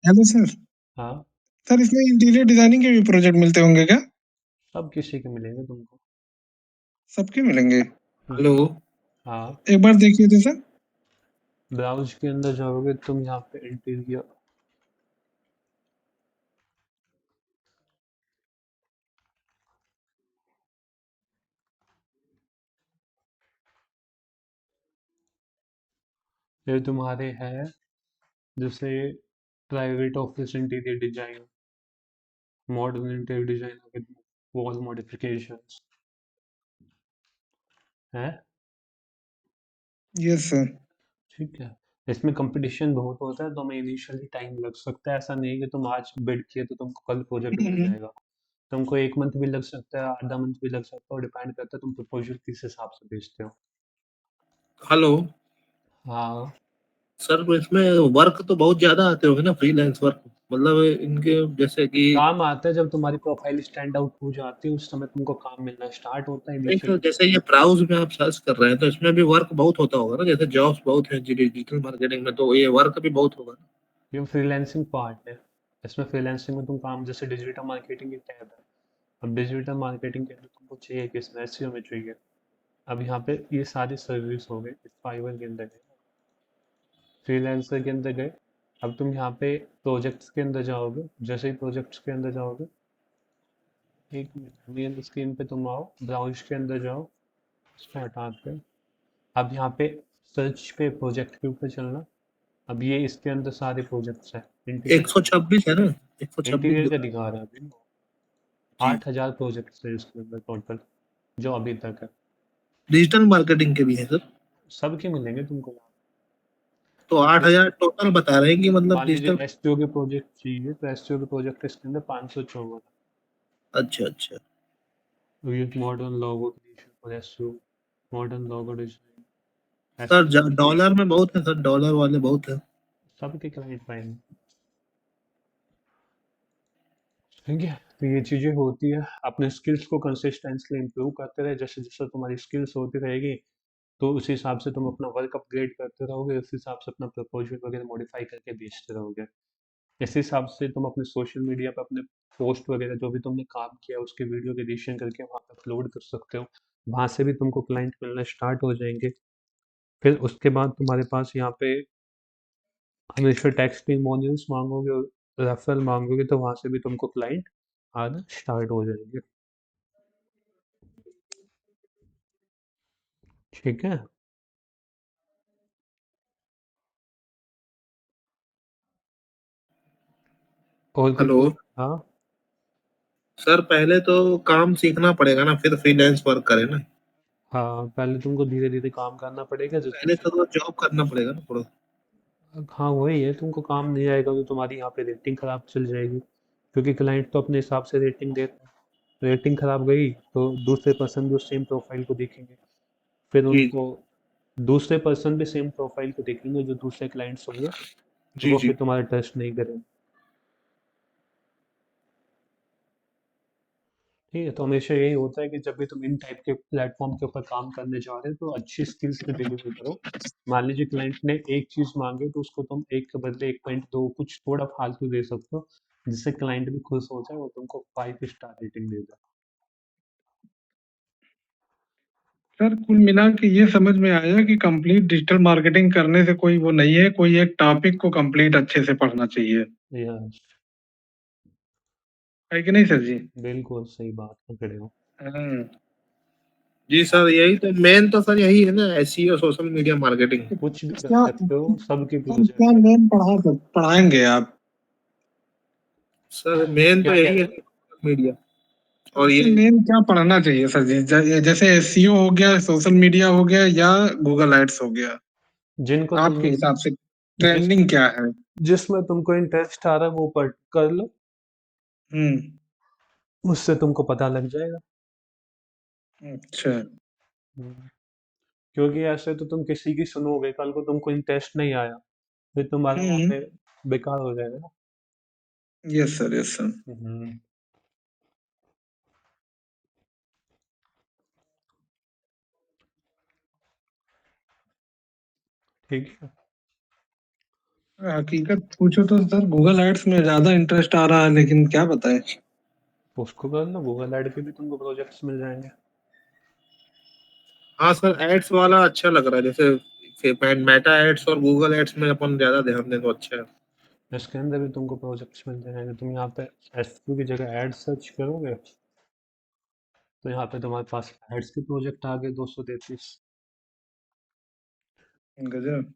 हेलो सर।
हाँ,
सर इसमें इंटीरियर डिजाइनिंग के भी प्रोजेक्ट मिलते होंगे क्या?
सब किसी के मिलेंगे तुमको।
सबके मिलेंगे?
हेलो।
हाँ,
एक बार देखिए तो सर।
ब्राउज के अंदर जाओगे तुम, यहाँ पे इंटीरियर, ये तुम्हारे हैं जैसे private office interior design, modern interior design with wall modifications है।
Yes sir.
ठीक है। इसमें कंपटीशन बहुत होता है, तो हमें इनिशियली टाइम लग सकता है। ऐसा नहीं है कि तुम आज बिड किए तो तुमको कल प्रोजेक्ट मिल जाएगा। तुमको 1 मंथ भी लग सकता है, आधा मंथ भी लग सकता है, और डिपेंड करता है तुम प्रपोजल किस हिसाब से भेजते हो।
हेलो।
हाँ,
सर इसमें वर्क तो बहुत ज्यादा आते होंगे ना, फ्रीलांस वर्क, मतलब इनके जैसे कि
काम आता है जब तुम्हारी प्रोफाइल स्टैंड आउट हो जाती है, उस समय तुमको काम मिलना स्टार्ट होता है
एक,
इनिशियली।
जैसे ये ब्राउज में आप सर्च कर रहे हैं तो इसमें भी वर्क बहुत होता होगा ना, जैसे जॉब्स बहुत है डिजिटल मार्केटिंग में, तो ये वर्क भी बहुत होगा ना।
ये फ्रीलांसिंग पार्ट है। इसमें फ्रीलांसिंग में तुम काम, जैसे डिजिटल मार्केटिंग की टैब है। अब डिजिटल मार्केटिंग के अंदर तुमको चाहिए कि इसमें एसईओ में चाहिए। अब यहाँ पे ये सारी सर्विस हो गई इस फाइवर के अंदर है, फ्रीलांसर के अंदर गए। अब तुम यहाँ पे प्रोजेक्ट्स के अंदर जाओगे, जैसे ही प्रोजेक्ट्स के अंदर जाओगे, एक मेन स्क्रीन पे तुम आओ, ब्राउज के अंदर जाओ, इसको हटा के अब यहाँ पे सर्च पे प्रोजेक्ट के ऊपर चलना। अब ये इसके अंदर सारे प्रोजेक्ट्स हैं इंटीरियर के।
126 है ना, 126
इंटीरियर का
दिखा
दिखा रहा है अभी
जी।
8,000 प्रोजेक्ट्स है इसके अंदर टोटल, जो अभी तक है।
डिजिटल मार्केटिंग के भी है सर?
सबके मिलेंगे तुमको यहाँ।
तो
ये
8,000 टोटल बता रहे हैं कि मतलब
मान लीजिए
डिजिटल।
एसटीओ के प्रोजेक्ट चाहिए, तो एसटीओ के प्रोजेक्ट इसके अंदर 554।
अच्छा अच्छा।
ये modern logo creation for SEO, modern logo design,
sir
SEO,
dollar में बहुत है सर, डॉलर वाले बहुत है।
सबके क्लाइंट पाएंगे। ठीक है, तो ये चीज़ें होती है। अपने स्किल्स को कंसिस्टेंटली इम्प्रूव करते रहे, जैसे जैसे तुम्हारी स्किल्स होती रहेगी, तो उस हिसाब से तुम अपना वर्क अपग्रेड करते रहोगे, उस हिसाब से अपना प्रपोजल वगैरह मॉडिफाई करके बेचते रहोगे। इस हिसाब से तुम अपने सोशल मीडिया पर अपने पोस्ट वगैरह जो भी तुमने काम किया उसके वीडियो के एडिशन करके वहाँ पर अपलोड कर सकते हो। वहाँ से भी तुमको क्लाइंट मिलना स्टार्ट हो जाएंगे। फिर उसके बाद तुम्हारे पास यहाँ पे हमेशा टेस्टिमोनियल्स मांगोगे, रेफरल मांगोगे, तो वहाँ से भी तुमको क्लाइंट आना स्टार्ट हो जाएंगे। ठीक है। और कोई
हेलो।
हाँ।
सर पहले तो काम सीखना पड़ेगा ना, फिर फ्रीलांस वर्क करें ना।
हाँ, पहले तुमको धीरे धीरे काम करना पड़ेगा, जिसमें
पहले
से
तो जॉब करना पड़ेगा ना थोड़ा।
हाँ वही है, तुमको काम नहीं आएगा तो तुम्हारी यहाँ पे रेटिंग खराब चल जाएगी, क्योंकि क्लाइंट तो अपने हिसाब से रेटिंग देता है। रेटिंग खराब गई तो दूसरे पर्सन भी उस सेम प्रोफाइल को देखेंगे, फिर
जी
उनको दूसरे पर्सन भी सेम प्रोफाइल को देखेंगे जो दूसरे क्लाइंट्स होंगे, तो
जी
वो
जी।
फिर तुम्हारा ट्रस्ट नहीं करेंगे। ठीक है, तो हमेशा यही होता है कि जब भी तुम इन टाइप के प्लेटफॉर्म के ऊपर काम करने जा रहे हो तो अच्छी स्किल्स पे डिलीवर करो। मान लीजिए क्लाइंट ने एक चीज़ मांगे तो उसको तुम एक के बदले 1.2 कुछ थोड़ा फालतू दे सकते हो, जिससे क्लाइंट भी खुश हो जाए और तुमको 5 स्टार रेटिंग दे दे।
सर कुल मिला के ये समझ में आया कि कंप्लीट डिजिटल मार्केटिंग करने से कोई वो नहीं है, कोई एक टॉपिक को कंप्लीट अच्छे से पढ़ना चाहिए,
यस,
है कि नहीं सर जी?
बिल्कुल सही बात पकड़े हो।
हाँ।
जी सर, यही तो मेन तो सर यही है ना, एसईओ, सोशल मीडिया मार्केटिंग।
कुछ भी कर
क्या
सकते हो, सबकी
सर क्या
प्रोजेक्ट है।
मेन पढ़ाएंगे आप?
सर मेन तो
क्या कह
यही
रहे
है
हो?
मीडिया। और
सबसे
ये
मेन क्या पढ़ना चाहिए सर जी? जैसे एसईओ हो गया, सोशल मीडिया हो गया, या गूगल एड्स हो गया,
जिनको तुम
आपके हिसाब से
जिस
ट्रेंडिंग क्या है?
जिसमें तुमको इंटरेस्ट आ रहा है वो पढ़ कर लो,
हम्म।
उससे तुमको पता लग जाएगा।
अच्छा।
हम्म, क्योंकि ऐसे तो तुम किसी की सुनोगे, कल को तुमको इंटरेस्ट नहीं आया, फिर तुम्हारा वहाँ
हम्म।
पे बेकार हो जाएगा ना।
Yes sir, yes sir.
Hmm, ठीक है।
हकीकत पूछो तो सर गूगल एड्स में ज्यादा इंटरेस्ट आ रहा है, लेकिन क्या बताएं।
उसको कर लो, गूगल ऐड के भी तुमको प्रोजेक्ट्स मिल जाएंगे।
हाँ सर, एड्स वाला अच्छा लग रहा है, जैसे मेटा एड्स और गूगल एड्स में अपन ज्यादा ध्यान दें तो अच्छा है।
इसके अंदर भी तुमको प्रोजेक्ट्स मिल जाएंगे। तुम यहाँ पे एसक्यू की जगह एड सर्च करोगे तो यहाँ पे तुम्हारे पास एड्स के प्रोजेक्ट आ गए 233।
गजब।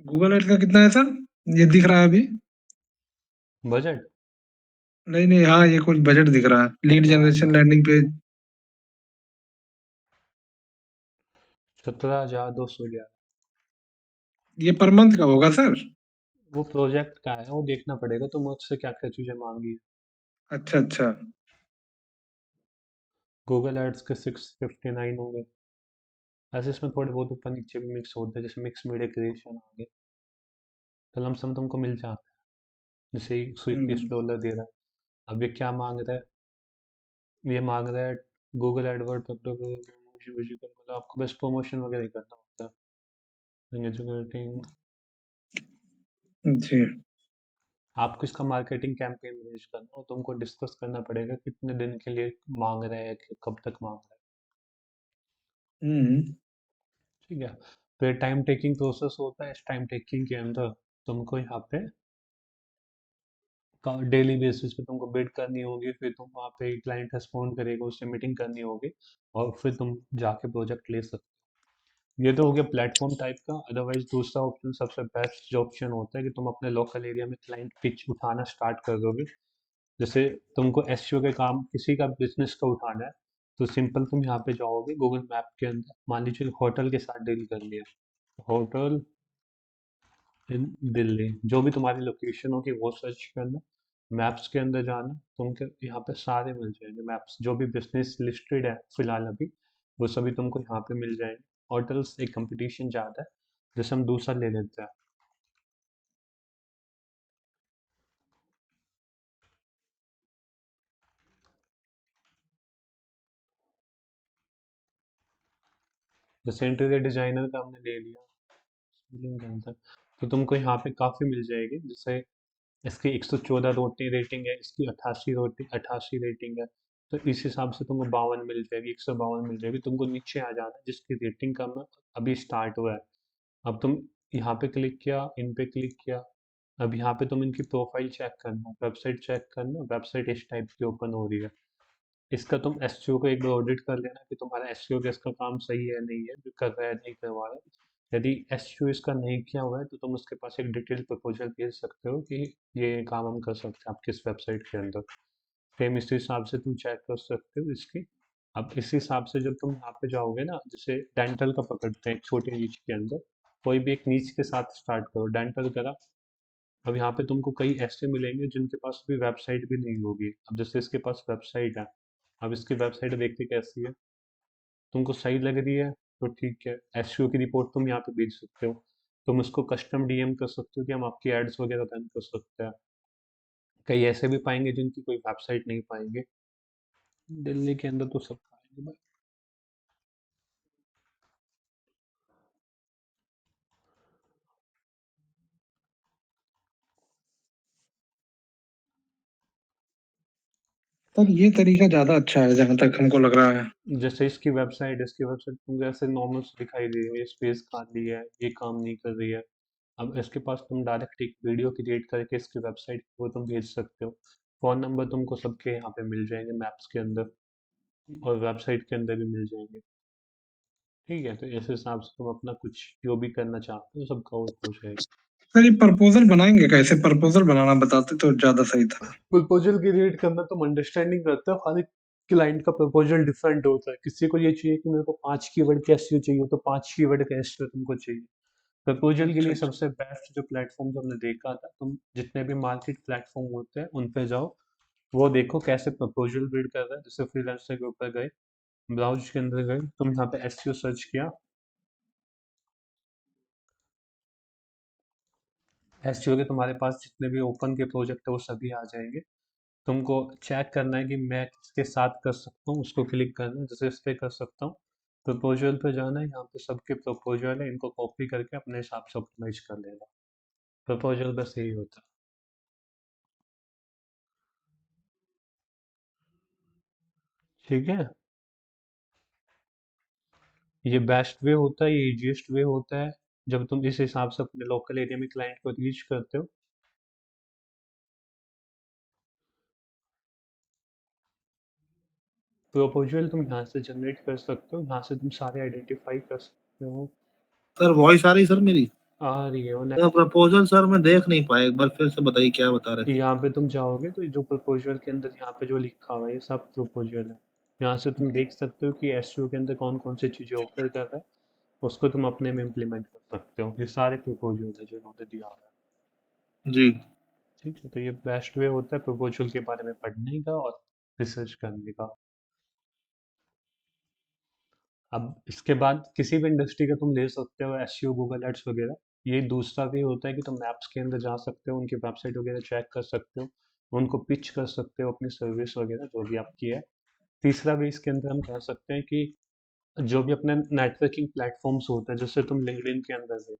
गूगल एड्स का कितना है सर? ये दिख रहा है अभी?
बजट
नहीं नहीं, हाँ ये कुछ बजट दिख रहा है, लीड जनरेशन,
17,000,
लैंडिंग पेज।
17,211।
ये पर मंथ का होगा सर?
वो प्रोजेक्ट का है, वो देखना पड़ेगा तुम मुझसे क्या क्या चीजें मांगी है।
अच्छा अच्छा।
गूगल एड्स के 659 हो गए। ऐसे इसमें थोड़े बहुत ऊपर नीचे भी मिक्स होते हैं, जैसे मिक्स मीडिया क्रिएशन आ गए, तो लमसम तुमको मिल जाता है। जैसे
हम्म।
$21 दे रहा है। अब ये क्या मांग रहा है? ये मांग रहा है गूगल एडवर्ड मतलब आपको बस प्रमोशन वगैरह ही करना होता है, एजुकेटिंग।
जी।
आपको इसका मार्केटिंग कैंपेन मैनेज करना हो, तुमको डिस्कस करना पड़ेगा कितने दिन के लिए मांग रहे हैं, कि कब तक मांग रहे हैं।
हम्म।
ठीक है। फिर टाइम टेकिंग प्रोसेस होता है। इस टाइम टेकिंग के अंदर तुमको यहाँ पे डेली बेसिस पे तुमको बिड करनी होगी, फिर तुम वहाँ पे क्लाइंट रिस्पॉन्ड करेगा, उससे मीटिंग करनी होगी, और फिर तुम जाके प्रोजेक्ट ले सकते हो। ये तो हो गया प्लेटफॉर्म टाइप का। अदरवाइज दूसरा ऑप्शन, सबसे बेस्ट जो ऑप्शन होता है कि तुम अपने लोकल एरिया में क्लाइंट पिच उठाना स्टार्ट कर दोगे। जैसे तुमको एसईओ के काम किसी का बिजनेस का उठाना है, तो सिंपल तुम यहाँ पे जाओगे गूगल मैप के अंदर, मान लीजिए होटल के साथ डील कर लिया, होटल इन दिल्ली, जो भी तुम्हारी लोकेशन होगी वो सर्च करना, मैप्स के अंदर जाना, तुमको यहाँ पे सारे मिल जाएंगे मैप्स, जो भी बिजनेस लिस्टेड है फिलहाल अभी, वो सभी तुमको यहाँ पे मिल जाएंगे। होटल्स एक कंपटीशन ज़्यादा है, जैसे हम दूसरा ले लेते हैं। जैसे इंटीरियर डिजाइनर का हमने ले लिया बिलिंग के अंदर, तो तुमको यहाँ पे काफ़ी मिल जाएगी। जैसे इसकी 114 रोटी रेटिंग है, इसकी 88 रेटिंग है, तो इस हिसाब से तुमको 52 मिल जाएगी, 152 मिल जाएगी। तुमको नीचे आ जाना है जिसकी रेटिंग कम है, अभी स्टार्ट हुआ है। अब तुम यहाँ पे क्लिक किया, इन पे क्लिक किया, अब यहाँ पे तुम इनकी प्रोफाइल चेक करना, वेबसाइट चेक करना, वेबसाइट इस टाइप की ओपन हो रही है। इसका तुम एसईओ को एक बार ऑडिट कर लेना कि तुम्हारा एसईओ का इसका काम सही है नहीं है, जो कर रहा है नहीं करवा रहा है। यदि एसईओ इसका नहीं किया हुआ है तो तुम उसके पास एक डिटेल प्रपोजल भेज सकते हो कि ये काम हम कर सकते हैं आपकी इस वेबसाइट के अंदर। सेम इस हिसाब से तुम चेक कर सकते हो इसकी। अब इस हिसाब से जब तुम यहाँ पे जाओगे ना, जैसे डेंटल का पकड़ते हैं एक छोटे नीच के अंदर, कोई भी एक नीच के साथ स्टार्ट करो, डेंटल करा। अब यहाँ पे तुमको कई ऐसे मिलेंगे जिनके पास भी वेबसाइट भी नहीं होगी। अब जैसे इसके पास वेबसाइट है, अब इसकी वेबसाइट देखते कैसी है, तुमको सही लग रही है तो ठीक है, एसईओ की रिपोर्ट तुम यहाँ पे भेज सकते हो। तुम उसको कस्टम डीएम कर सकते हो कि हम आपकी एड्स वगैरह रन कर सकते हैं। कई ऐसे भी पाएंगे जिनकी कोई वेबसाइट नहीं पाएंगे, दिल्ली के अंदर तो सब पाएंगे भाई।
सर ये तरीका ज़्यादा अच्छा है जहाँ तक हमको लग रहा है।
जैसे इसकी वेबसाइट तुमको ऐसे नॉर्मल दिखाई दे रही है, स्पेस खाली है, ये काम नहीं कर रही है। अब इसके पास तुम डायरेक्ट एक वीडियो क्रिएट करके इसकी वेबसाइट को तुम भेज सकते हो। फ़ोन नंबर तुमको सबके यहाँ पे मिल जाएंगे मैप्स के अंदर, और वेबसाइट के अंदर भी मिल जाएंगे। ठीक है, तो इस हिसाब से तुम अपना कुछ जो भी करना चाहते हो सब कवर हो जाएगा।
सर ये प्रपोजल बनाएंगे कैसे? प्रपोजल बनाना बताते तो ज़्यादा सही था।
प्रपोजल क्रिएट करना तुम अंडरस्टैंडिंग करते हो, हर एक क्लाइंट का प्रपोजल डिफरेंट होता है। किसी को ये चाहिए कि मेरे को 5 कीवर्ड का एसईओ चाहिए, तो 5 कीवर्ड का एसईओ तुमको चाहिए। प्रपोजल के
अच्छा
लिए
अच्छा।
सबसे बेस्ट जो प्लेटफॉर्म जो हमने देखा था, तुम जितने भी मार्केट प्लेटफॉर्म होते हैं उन पे जाओ, वो देखो कैसे प्रपोजल बिल्ड कर रहा है। जैसे फ्रीलांसर के ऊपर गए, ब्राउज के अंदर गए, तुम यहाँ पे एसईओ सर्च किया, एसईओ के तुम्हारे पास जितने भी ओपन के प्रोजेक्ट है वो सभी आ जाएंगे। तुमको चेक करना है कि मैं किसके साथ कर सकता हूँ, उसको क्लिक करना है। जैसे इस पे कर सकता हूँ, प्रपोजल पे जाना है, यहाँ पे सबके प्रपोजल है, इनको कॉपी करके अपने हिसाब से ऑप्टिमाइज कर लेना। प्रपोजल बस यही होता है। ठीक है, ये बेस्ट वे होता है, ये इजीएस्ट वे होता है जब तुम इस हिसाब से अपने लोकल एरिया में क्लाइंट को रीच करते हो। प्रपोजल तुम यहाँ से जनरेट कर सकते हो, यहाँ से तुम सारे आइडेंटिफाई कर सकते हो।
सर वॉइस आ रही सर मेरी?
आ रही है, और
सर प्रपोजल सर मैं देख नहीं पाया, एक बार फिर से बताइए क्या बता रहे थे?
यहाँ पे तुम जाओगे तो ये जो प्रपोजल के अंदर यहाँ पे जो लिखा हुआ है ये सब प्रपोजल है। यहाँ से तुम देख सकते हो कि एसईओ के अंदर कौन कौन सी चीज़ें ऑफर कर रहा है, उसको तुम अपने में इम्प्लीमेंट कर सकते हो। ये सारे प्रपोजल है जो इन्होंने दिया हुआ है।
जी।
ठीक है, तो ये बेस्ट वे होता है प्रपोजल के बारे में पढ़ने का और रिसर्च करने का। अब इसके बाद किसी भी इंडस्ट्री का तुम ले सकते हो एसईओ, गूगल एड्स वगैरह। ये दूसरा वे होता है कि तुम मैप्स के अंदर जा सकते हो, उनकी वेबसाइट वगैरह चेक कर सकते हो, उनको पिच कर सकते हो अपनी सर्विस वगैरह जो भी आपकी है। तीसरा भी इसके अंदर हम कह सकते हैं कि जो भी अपने नेटवर्किंग प्लेटफॉर्म्स होते हैं, जैसे तुम लिंक्डइन के अंदर है,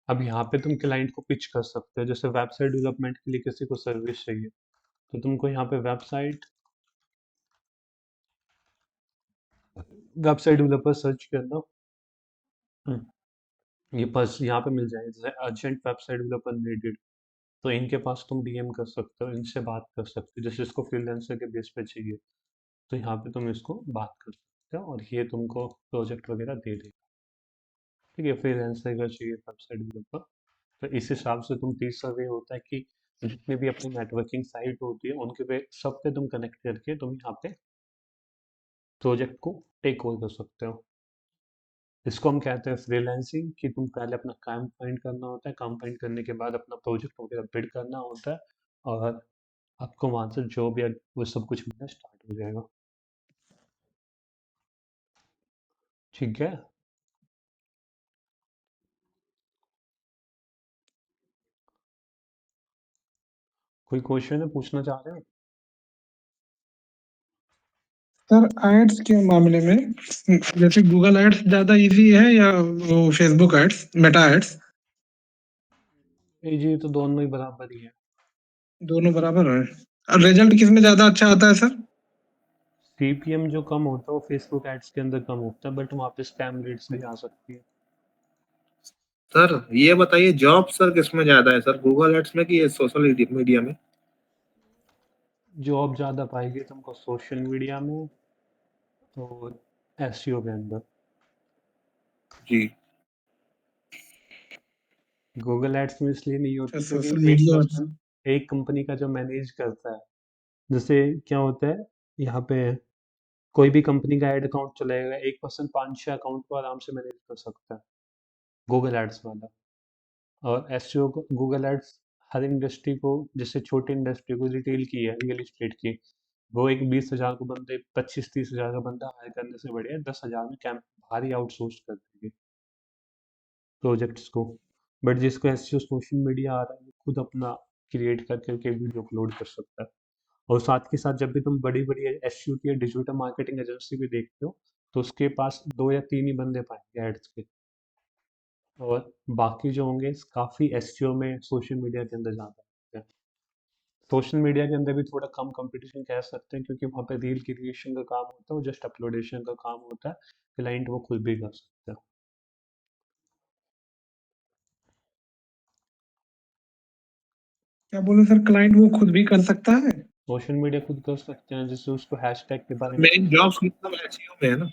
अब यहाँ पे तुम क्लाइंट को पिच कर सकते हो। जैसे वेबसाइट डेवलपमेंट के लिए किसी को सर्विस चाहिए, तो तुमको यहाँ पे वेबसाइट डेवलपर सर्च करना। ये बस यहाँ पे मिल जाएगा, जैसे अर्जेंट वेबसाइट डेवलपर नीडेड, तो इनके पास तुम डीएम कर सकते हो, इनसे बात कर सकते हो। जैसे इसको फ्रीलांसर के बेस पे चाहिए, तो यहाँ पे तुम इसको बात कर सकते हो और ये तुमको प्रोजेक्ट वगैरह दे देगा। ठीक है, फ्रीलांसर का चाहिए वेबसाइट डेवलपर, तो इस हिसाब से तुम तीसरा वे होता है कि जितने भी अपनी नेटवर्किंग साइट होती है उनके पे सब पे तुम कनेक्ट करके तुम यहाँ पे प्रोजेक्ट को टेक ओवर कर सकते हो। इसको हम कहते हैं फ्रीलांसिंग, कि तुम पहले अपना काम फाइंड करना होता है, काम फाइंड करने के बाद अपना प्रोजेक्ट वगैरह बिल्ड करना होता है, और आपको वहाँ से जो भी वो सब कुछ मिलना स्टार्ट हो जाएगा। ठीक है, कोई क्वेश्चन है पूछना चाह रहे हो?
सर एड्स के मामले में जैसे गूगल एड्स ज़्यादा इजी है या वो फेसबुक एड्स, मेटा एड्स?
जी, तो दोनों ही बराबर ही है।
दोनों बराबर है। और रिजल्ट किसमें ज़्यादा अच्छा आता है सर?
सीपीएम जो कम होता है वो फेसबुक एड्स के अंदर कम होता है, बट वहाँ पे स्पैम रेट्स भी आ सकती है।
सर ये बताइए जॉब सर किसमें ज्यादा है सर, गूगल एड्स में कि ये सोशल मीडिया में?
जॉब ज़्यादा पाएगी तुमको सोशल मीडिया में और एसईओ के अंदर।
जी।
गूगल एड्स में इसलिए नहीं
अच्छा
होती क्योंकि
सोशल
एक
मीडिया।
पर्सन एक कंपनी का जो मैनेज करता है। जैसे क्या होता है, यहाँ पे कोई भी कंपनी का एड अकाउंट चलेगा, एक पर्सन 5-6 अकाउंट को आराम से मैनेज कर सकता है, गूगल एड्स वाला। और एसईओ को गूगल एड्स हर इंडस्ट्री को, जैसे छोटी इंडस्ट्री को, रिटेल की है, रियल एस्टेट की, वो एक 20,000 को बंदे 25-30,000 का बंदा हायर करने से बढ़िया 10,000 में कैंप भारी आउटसोर्स कर देंगे प्रोजेक्ट्स को। बट जिसको एसईओ सोशल मीडिया आ रहा है वो खुद अपना क्रिएट कर करके वीडियो अपलोड कर सकता है। और साथ के साथ जब भी तुम बड़ी बड़ी एसईओ की डिजिटल मार्केटिंग एजेंसी भी देखते हो, तो उसके पास 2 या 3 ही बंदे पाएंगे एड्स के, और बाकी जो होंगे काफ़ी एसईओ में सोशल मीडिया के अंदर ज़्यादा होते हैं। सोशल मीडिया के अंदर भी थोड़ा कम कंपटीशन कह सकते हैं, क्योंकि वहाँ पे रील क्रिएशन का काम होता है, वो जस्ट अपलोडेशन का काम होता है, क्लाइंट वो खुद भी कर सकता है।
क्या बोले सर, क्लाइंट वो खुद भी कर सकता है?
सोशल मीडिया खुद कर सकते हैं, जैसे उसको हैशटैग के बारे में
मेन जॉब्स मतलब एसईओ में है ना?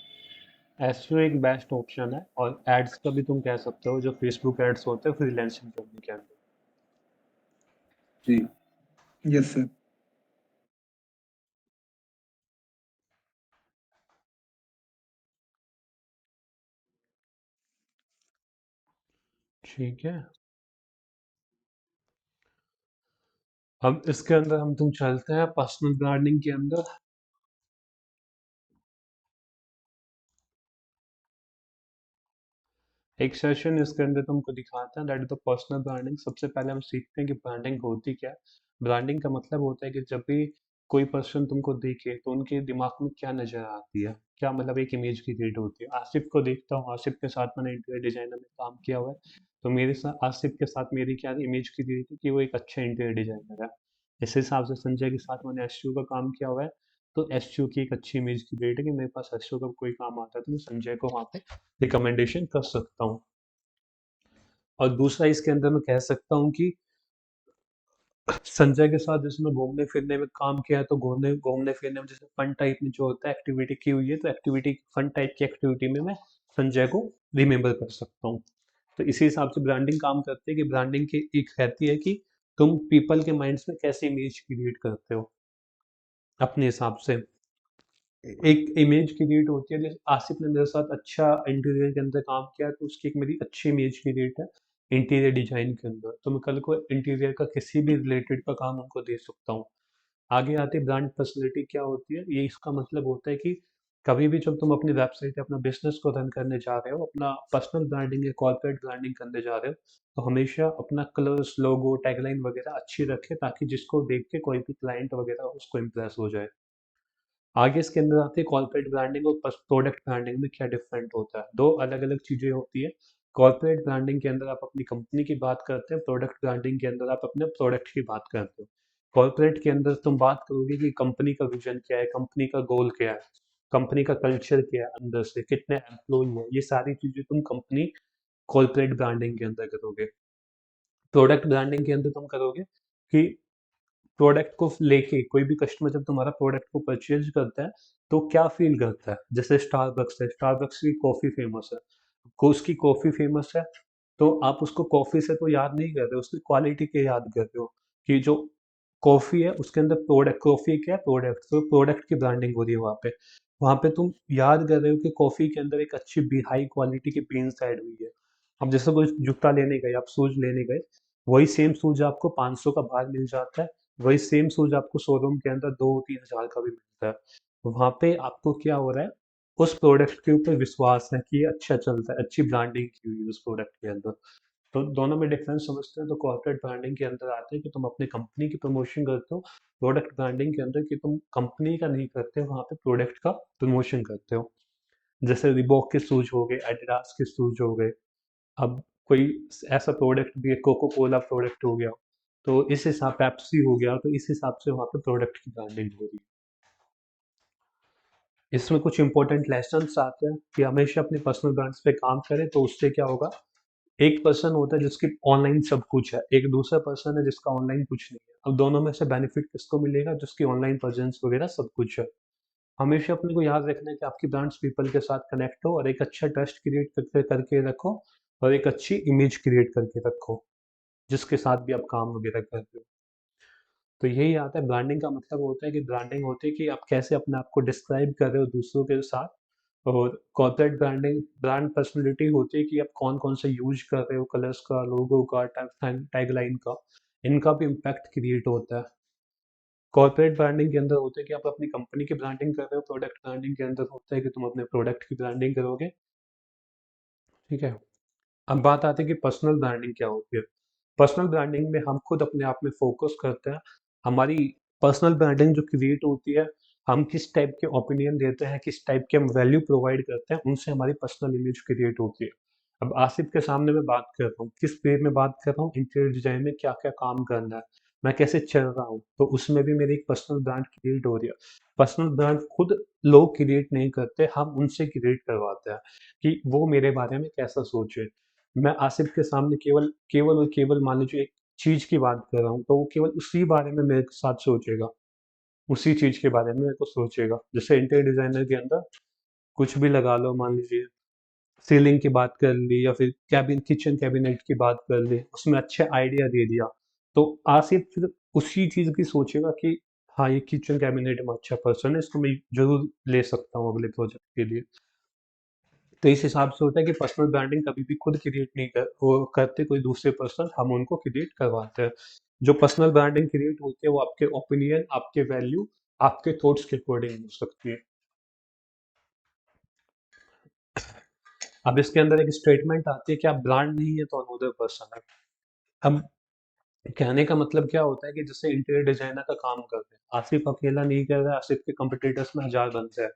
एसईओ एक बेस्ट ऑप्शन है, और एड्स का भी तुम कह सकते हो, जो फेसबुक एड्स होते हैं फ्रीलांसिंग करने के अंदर।
जी।
Yes sir.
ठीक है, अब इसके अंदर हम तुम चलते हैं पर्सनल ब्रांडिंग के अंदर। एक सेशन इसके अंदर तुमको दिखाता है that is the personal branding. सबसे पहले हम सीखते हैं कि ब्रांडिंग होती क्या है। ब्रांडिंग का मतलब होता है कि जब भी कोई पर्सन तुमको देखे तो उनके दिमाग में क्या नजर आती है, क्या मतलब एक इमेज क्रिएट होती है। आसिफ को देखता हूँ, आसिफ के साथ मैंने इंटीरियर डिजाइनर में काम किया हुआ है, तो मेरे साथ आसिफ के साथ मेरी क्या इमेज क्रिएट है कि वो एक अच्छा इंटीरियर डिजाइनर है। इस हिसाब से संजय के साथ मैंने एसईओ का काम किया हुआ है, तो एसईओ की एक अच्छी इमेज क्रिएट है कि मेरे पास एसईओ का कोई काम आता है तो मैं संजय को वहाँ पे रिकमेंडेशन कर सकता हूँ। और दूसरा इसके अंदर मैं कह सकता हूँ कि संजय के साथ जैसे मैं घूमने फिरने में काम किया है, तो घूमने घूमने फिरने में जैसे फन टाइप में जो होता है एक्टिविटी की हुई है, तो एक्टिविटी फन टाइप की एक्टिविटी में मैं संजय को रिमेम्बर कर सकता हूँ। तो इसी हिसाब से ब्रांडिंग काम करती है कि ब्रांडिंग की एक रहती है कि तुम पीपल के माइंड्स में कैसे इमेज क्रिएट करते हो अपने हिसाब से। एक इमेज क्रिएट होती है, जैसे आसिफ ने मेरे साथ अच्छा इंटीरियर के अंदर काम किया, तो उसकी एक मेरी अच्छी इमेज क्रिएट है इंटीरियर डिजाइन के अंदर, तो मैं कल को इंटीरियर का किसी भी रिलेटेड का काम उनको दे सकता हूँ। आगे आती ब्रांड पर्सनैलिटी क्या होती है, ये इसका मतलब होता है कि कभी भी जब तुम अपनी वेबसाइट या अपना बिजनेस को रन करने जा रहे हो, अपना पर्सनल ब्रांडिंग या कॉर्पोरेट ब्रांडिंग करने जा रहे हो, तो हमेशा अपना कलर्स, लोगो, टैगलाइन वगैरह अच्छी रखें, ताकि जिसको देख के कोई भी क्लाइंट वगैरह उसको इम्प्रेस हो जाए। आगे इसके अंदर आती है कॉर्पोरेट ब्रांडिंग और प्रोडक्ट ब्रांडिंग में क्या डिफरेंट होता है। दो अलग अलग चीजें होती है। कॉर्पोरेट ब्रांडिंग के अंदर आप अपनी कंपनी की बात करते हैं, प्रोडक्ट ब्रांडिंग के अंदर आप अपने प्रोडक्ट की बात करते हो। कॉर्पोरेट के अंदर तुम बात करोगे कि कंपनी का विजन क्या है, कंपनी का गोल क्या है, कंपनी का कल्चर क्या है, अंदर से कितने एम्प्लॉय हैं, ये सारी चीजें तुम कंपनी कॉर्पोरेट ब्रांडिंग के अंदर करोगे। प्रोडक्ट ब्रांडिंग के अंदर तुम करोगे कि प्रोडक्ट को लेके कोई भी कस्टमर जब तुम्हारा प्रोडक्ट को परचेज करता है, तो क्या फील करता है। जैसे स्टारबक्स है, स्टारबक्स की कॉफ़ी फेमस है, को उसकी कॉफ़ी फेमस है, तो आप उसको कॉफ़ी से तो याद नहीं कर रहे, उसकी क्वालिटी के याद कर रहे हो कि जो कॉफ़ी है उसके अंदर प्रोडक्ट, कॉफ़ी क्या है प्रोडक्ट, तो प्रोडक्ट की ब्रांडिंग हो रही है वहाँ पे तुम याद कर रहे हो कि कॉफ़ी के अंदर एक अच्छी हाई क्वालिटी की बीन्स ऐड हुई है। अब जैसे कोई जूता लेने गए, आप शूज लेने गए, वही सेम शूज आपको 500 का बाहर मिल जाता है, वही सेम शूज आपको शोरूम के अंदर 2-3 हज़ार का भी मिलता है। वहाँ पे आपको क्या हो रहा है, उस प्रोडक्ट के ऊपर विश्वास है कि ये अच्छा चलता है, अच्छी ब्रांडिंग की हुई है उस प्रोडक्ट के अंदर। तो दोनों में डिफरेंस समझते हैं, तो कॉर्पोरेट ब्रांडिंग के अंदर आते हैं कि तुम अपनी कंपनी की प्रमोशन करते हो, प्रोडक्ट ब्रांडिंग के अंदर कि तुम कंपनी का नहीं करते हो, वहाँ पे प्रोडक्ट का प्रमोशन करते हो। जैसे रिबॉक के शूज हो गए, एडिडास के शूज हो गए। अब कोई ऐसा प्रोडक्ट भी है, कोको कोला प्रोडक्ट हो गया, तो इस हिसाब, पेप्सी हो गया, तो इस हिसाब से वहाँ पे प्रोडक्ट की ब्रांडिंग हो रही है। इसमें कुछ इंपॉर्टेंट लेसन्स आते हैं कि हमेशा अपने पर्सनल ब्रांड्स पे काम करें, तो उससे क्या होगा, एक पर्सन होता है जिसकी ऑनलाइन सब कुछ है, एक दूसरा पर्सन है जिसका ऑनलाइन कुछ नहीं है। अब दोनों में से बेनिफिट किसको मिलेगा, जिसकी ऑनलाइन प्रेजेंस वगैरह सब कुछ है। हमेशा अपने को याद रखना है कि आपकी ब्रांड्स पीपल के साथ कनेक्ट हो, और एक अच्छा ट्रस्ट क्रिएट करके करके रखो, और एक अच्छी इमेज क्रिएट करके रखो जिसके साथ भी आप काम वगैरह कर रहे हो। तो यही आता है, ब्रांडिंग का मतलब होता है कि ब्रांडिंग होती है कि आप कैसे अपने आप को डिस्क्राइब कर रहे हो दूसरों के साथ। और कॉर्पोरेट ब्रांडिंग, ब्रांड पर्सनैलिटी होती है कि आप कौन कौन सा यूज कर रहे हो, कलर्स का, लोगो का, टैगलाइन का, इनका भी इम्पैक्ट क्रिएट होता है। कॉर्पोरेट ब्रांडिंग के अंदर होता है कि आप अपनी कंपनी की ब्रांडिंग कर रहे हो, प्रोडक्ट ब्रांडिंग के अंदर होता है कि तुम अपने प्रोडक्ट की ब्रांडिंग करोगे। ठीक है, अब बात आती है कि पर्सनल ब्रांडिंग क्या होती है। पर्सनल ब्रांडिंग में हम खुद अपने आप में फोकस करते हैं। हमारी पर्सनल ब्रांडिंग जो क्रिएट होती है, हम किस टाइप के ओपिनियन देते हैं, किस टाइप के हम वैल्यू प्रोवाइड करते हैं, उनसे हमारी पर्सनल इमेज क्रिएट होती है। अब आसिफ के सामने मैं बात कर रहा हूँ, किस वे में बात कर रहा हूँ, इंटीरियर डिजाइन में क्या क्या काम करना है, मैं कैसे चल रहा हूँ, तो उसमें भी मेरी एक पर्सनल ब्रांड क्रिएट हो रही है। पर्सनल ब्रांड खुद लोग क्रिएट नहीं करते, हम उनसे क्रिएट करवाते हैं कि वो मेरे बारे में कैसा सोचे। मैं आसिफ के सामने केवल केवल और केवल मान लीजिए एक चीज की बात कर रहा हूँ, तो वो केवल उसी बारे में मेरे साथ सोचेगा, उसी चीज के बारे में मेरे को सोचेगा। जैसे इंटीरियर डिजाइनर के अंदर कुछ भी लगा लो, मान लीजिए सीलिंग की बात कर ली या फिर कैबिन किचन कैबिनेट की बात कर ली, उसमें अच्छे आइडिया दे दिया, तो आसिफ फिर उसी चीज की सोचेगा कि हाँ ये किचन कैबिनेट में अच्छा पर्सन है, इसको मैं जरूर ले सकता हूँ अगले प्रोजेक्ट के लिए। तो इस हिसाब से होता है कि पर्सनल ब्रांडिंग कभी भी खुद क्रिएट नहीं वो करते कोई दूसरे पर्सन, हम उनको क्रिएट करवाते हैं। जो पर्सनल ब्रांडिंग क्रिएट होती है वो आपके ओपिनियन, आपके वैल्यू, आपके थॉट्स के अकॉर्डिंग हो सकती है। अब इसके अंदर एक स्टेटमेंट आती है कि आप ब्रांड नहीं है तो अनदर पर्सन है। अब कहने का मतलब क्या होता है कि जैसे इंटीरियर डिजाइनर का काम करते हैं, आसिफ अकेला नहीं कर रहा है, आसिफ के कंपटीटर्स में हजार बंदे हैं।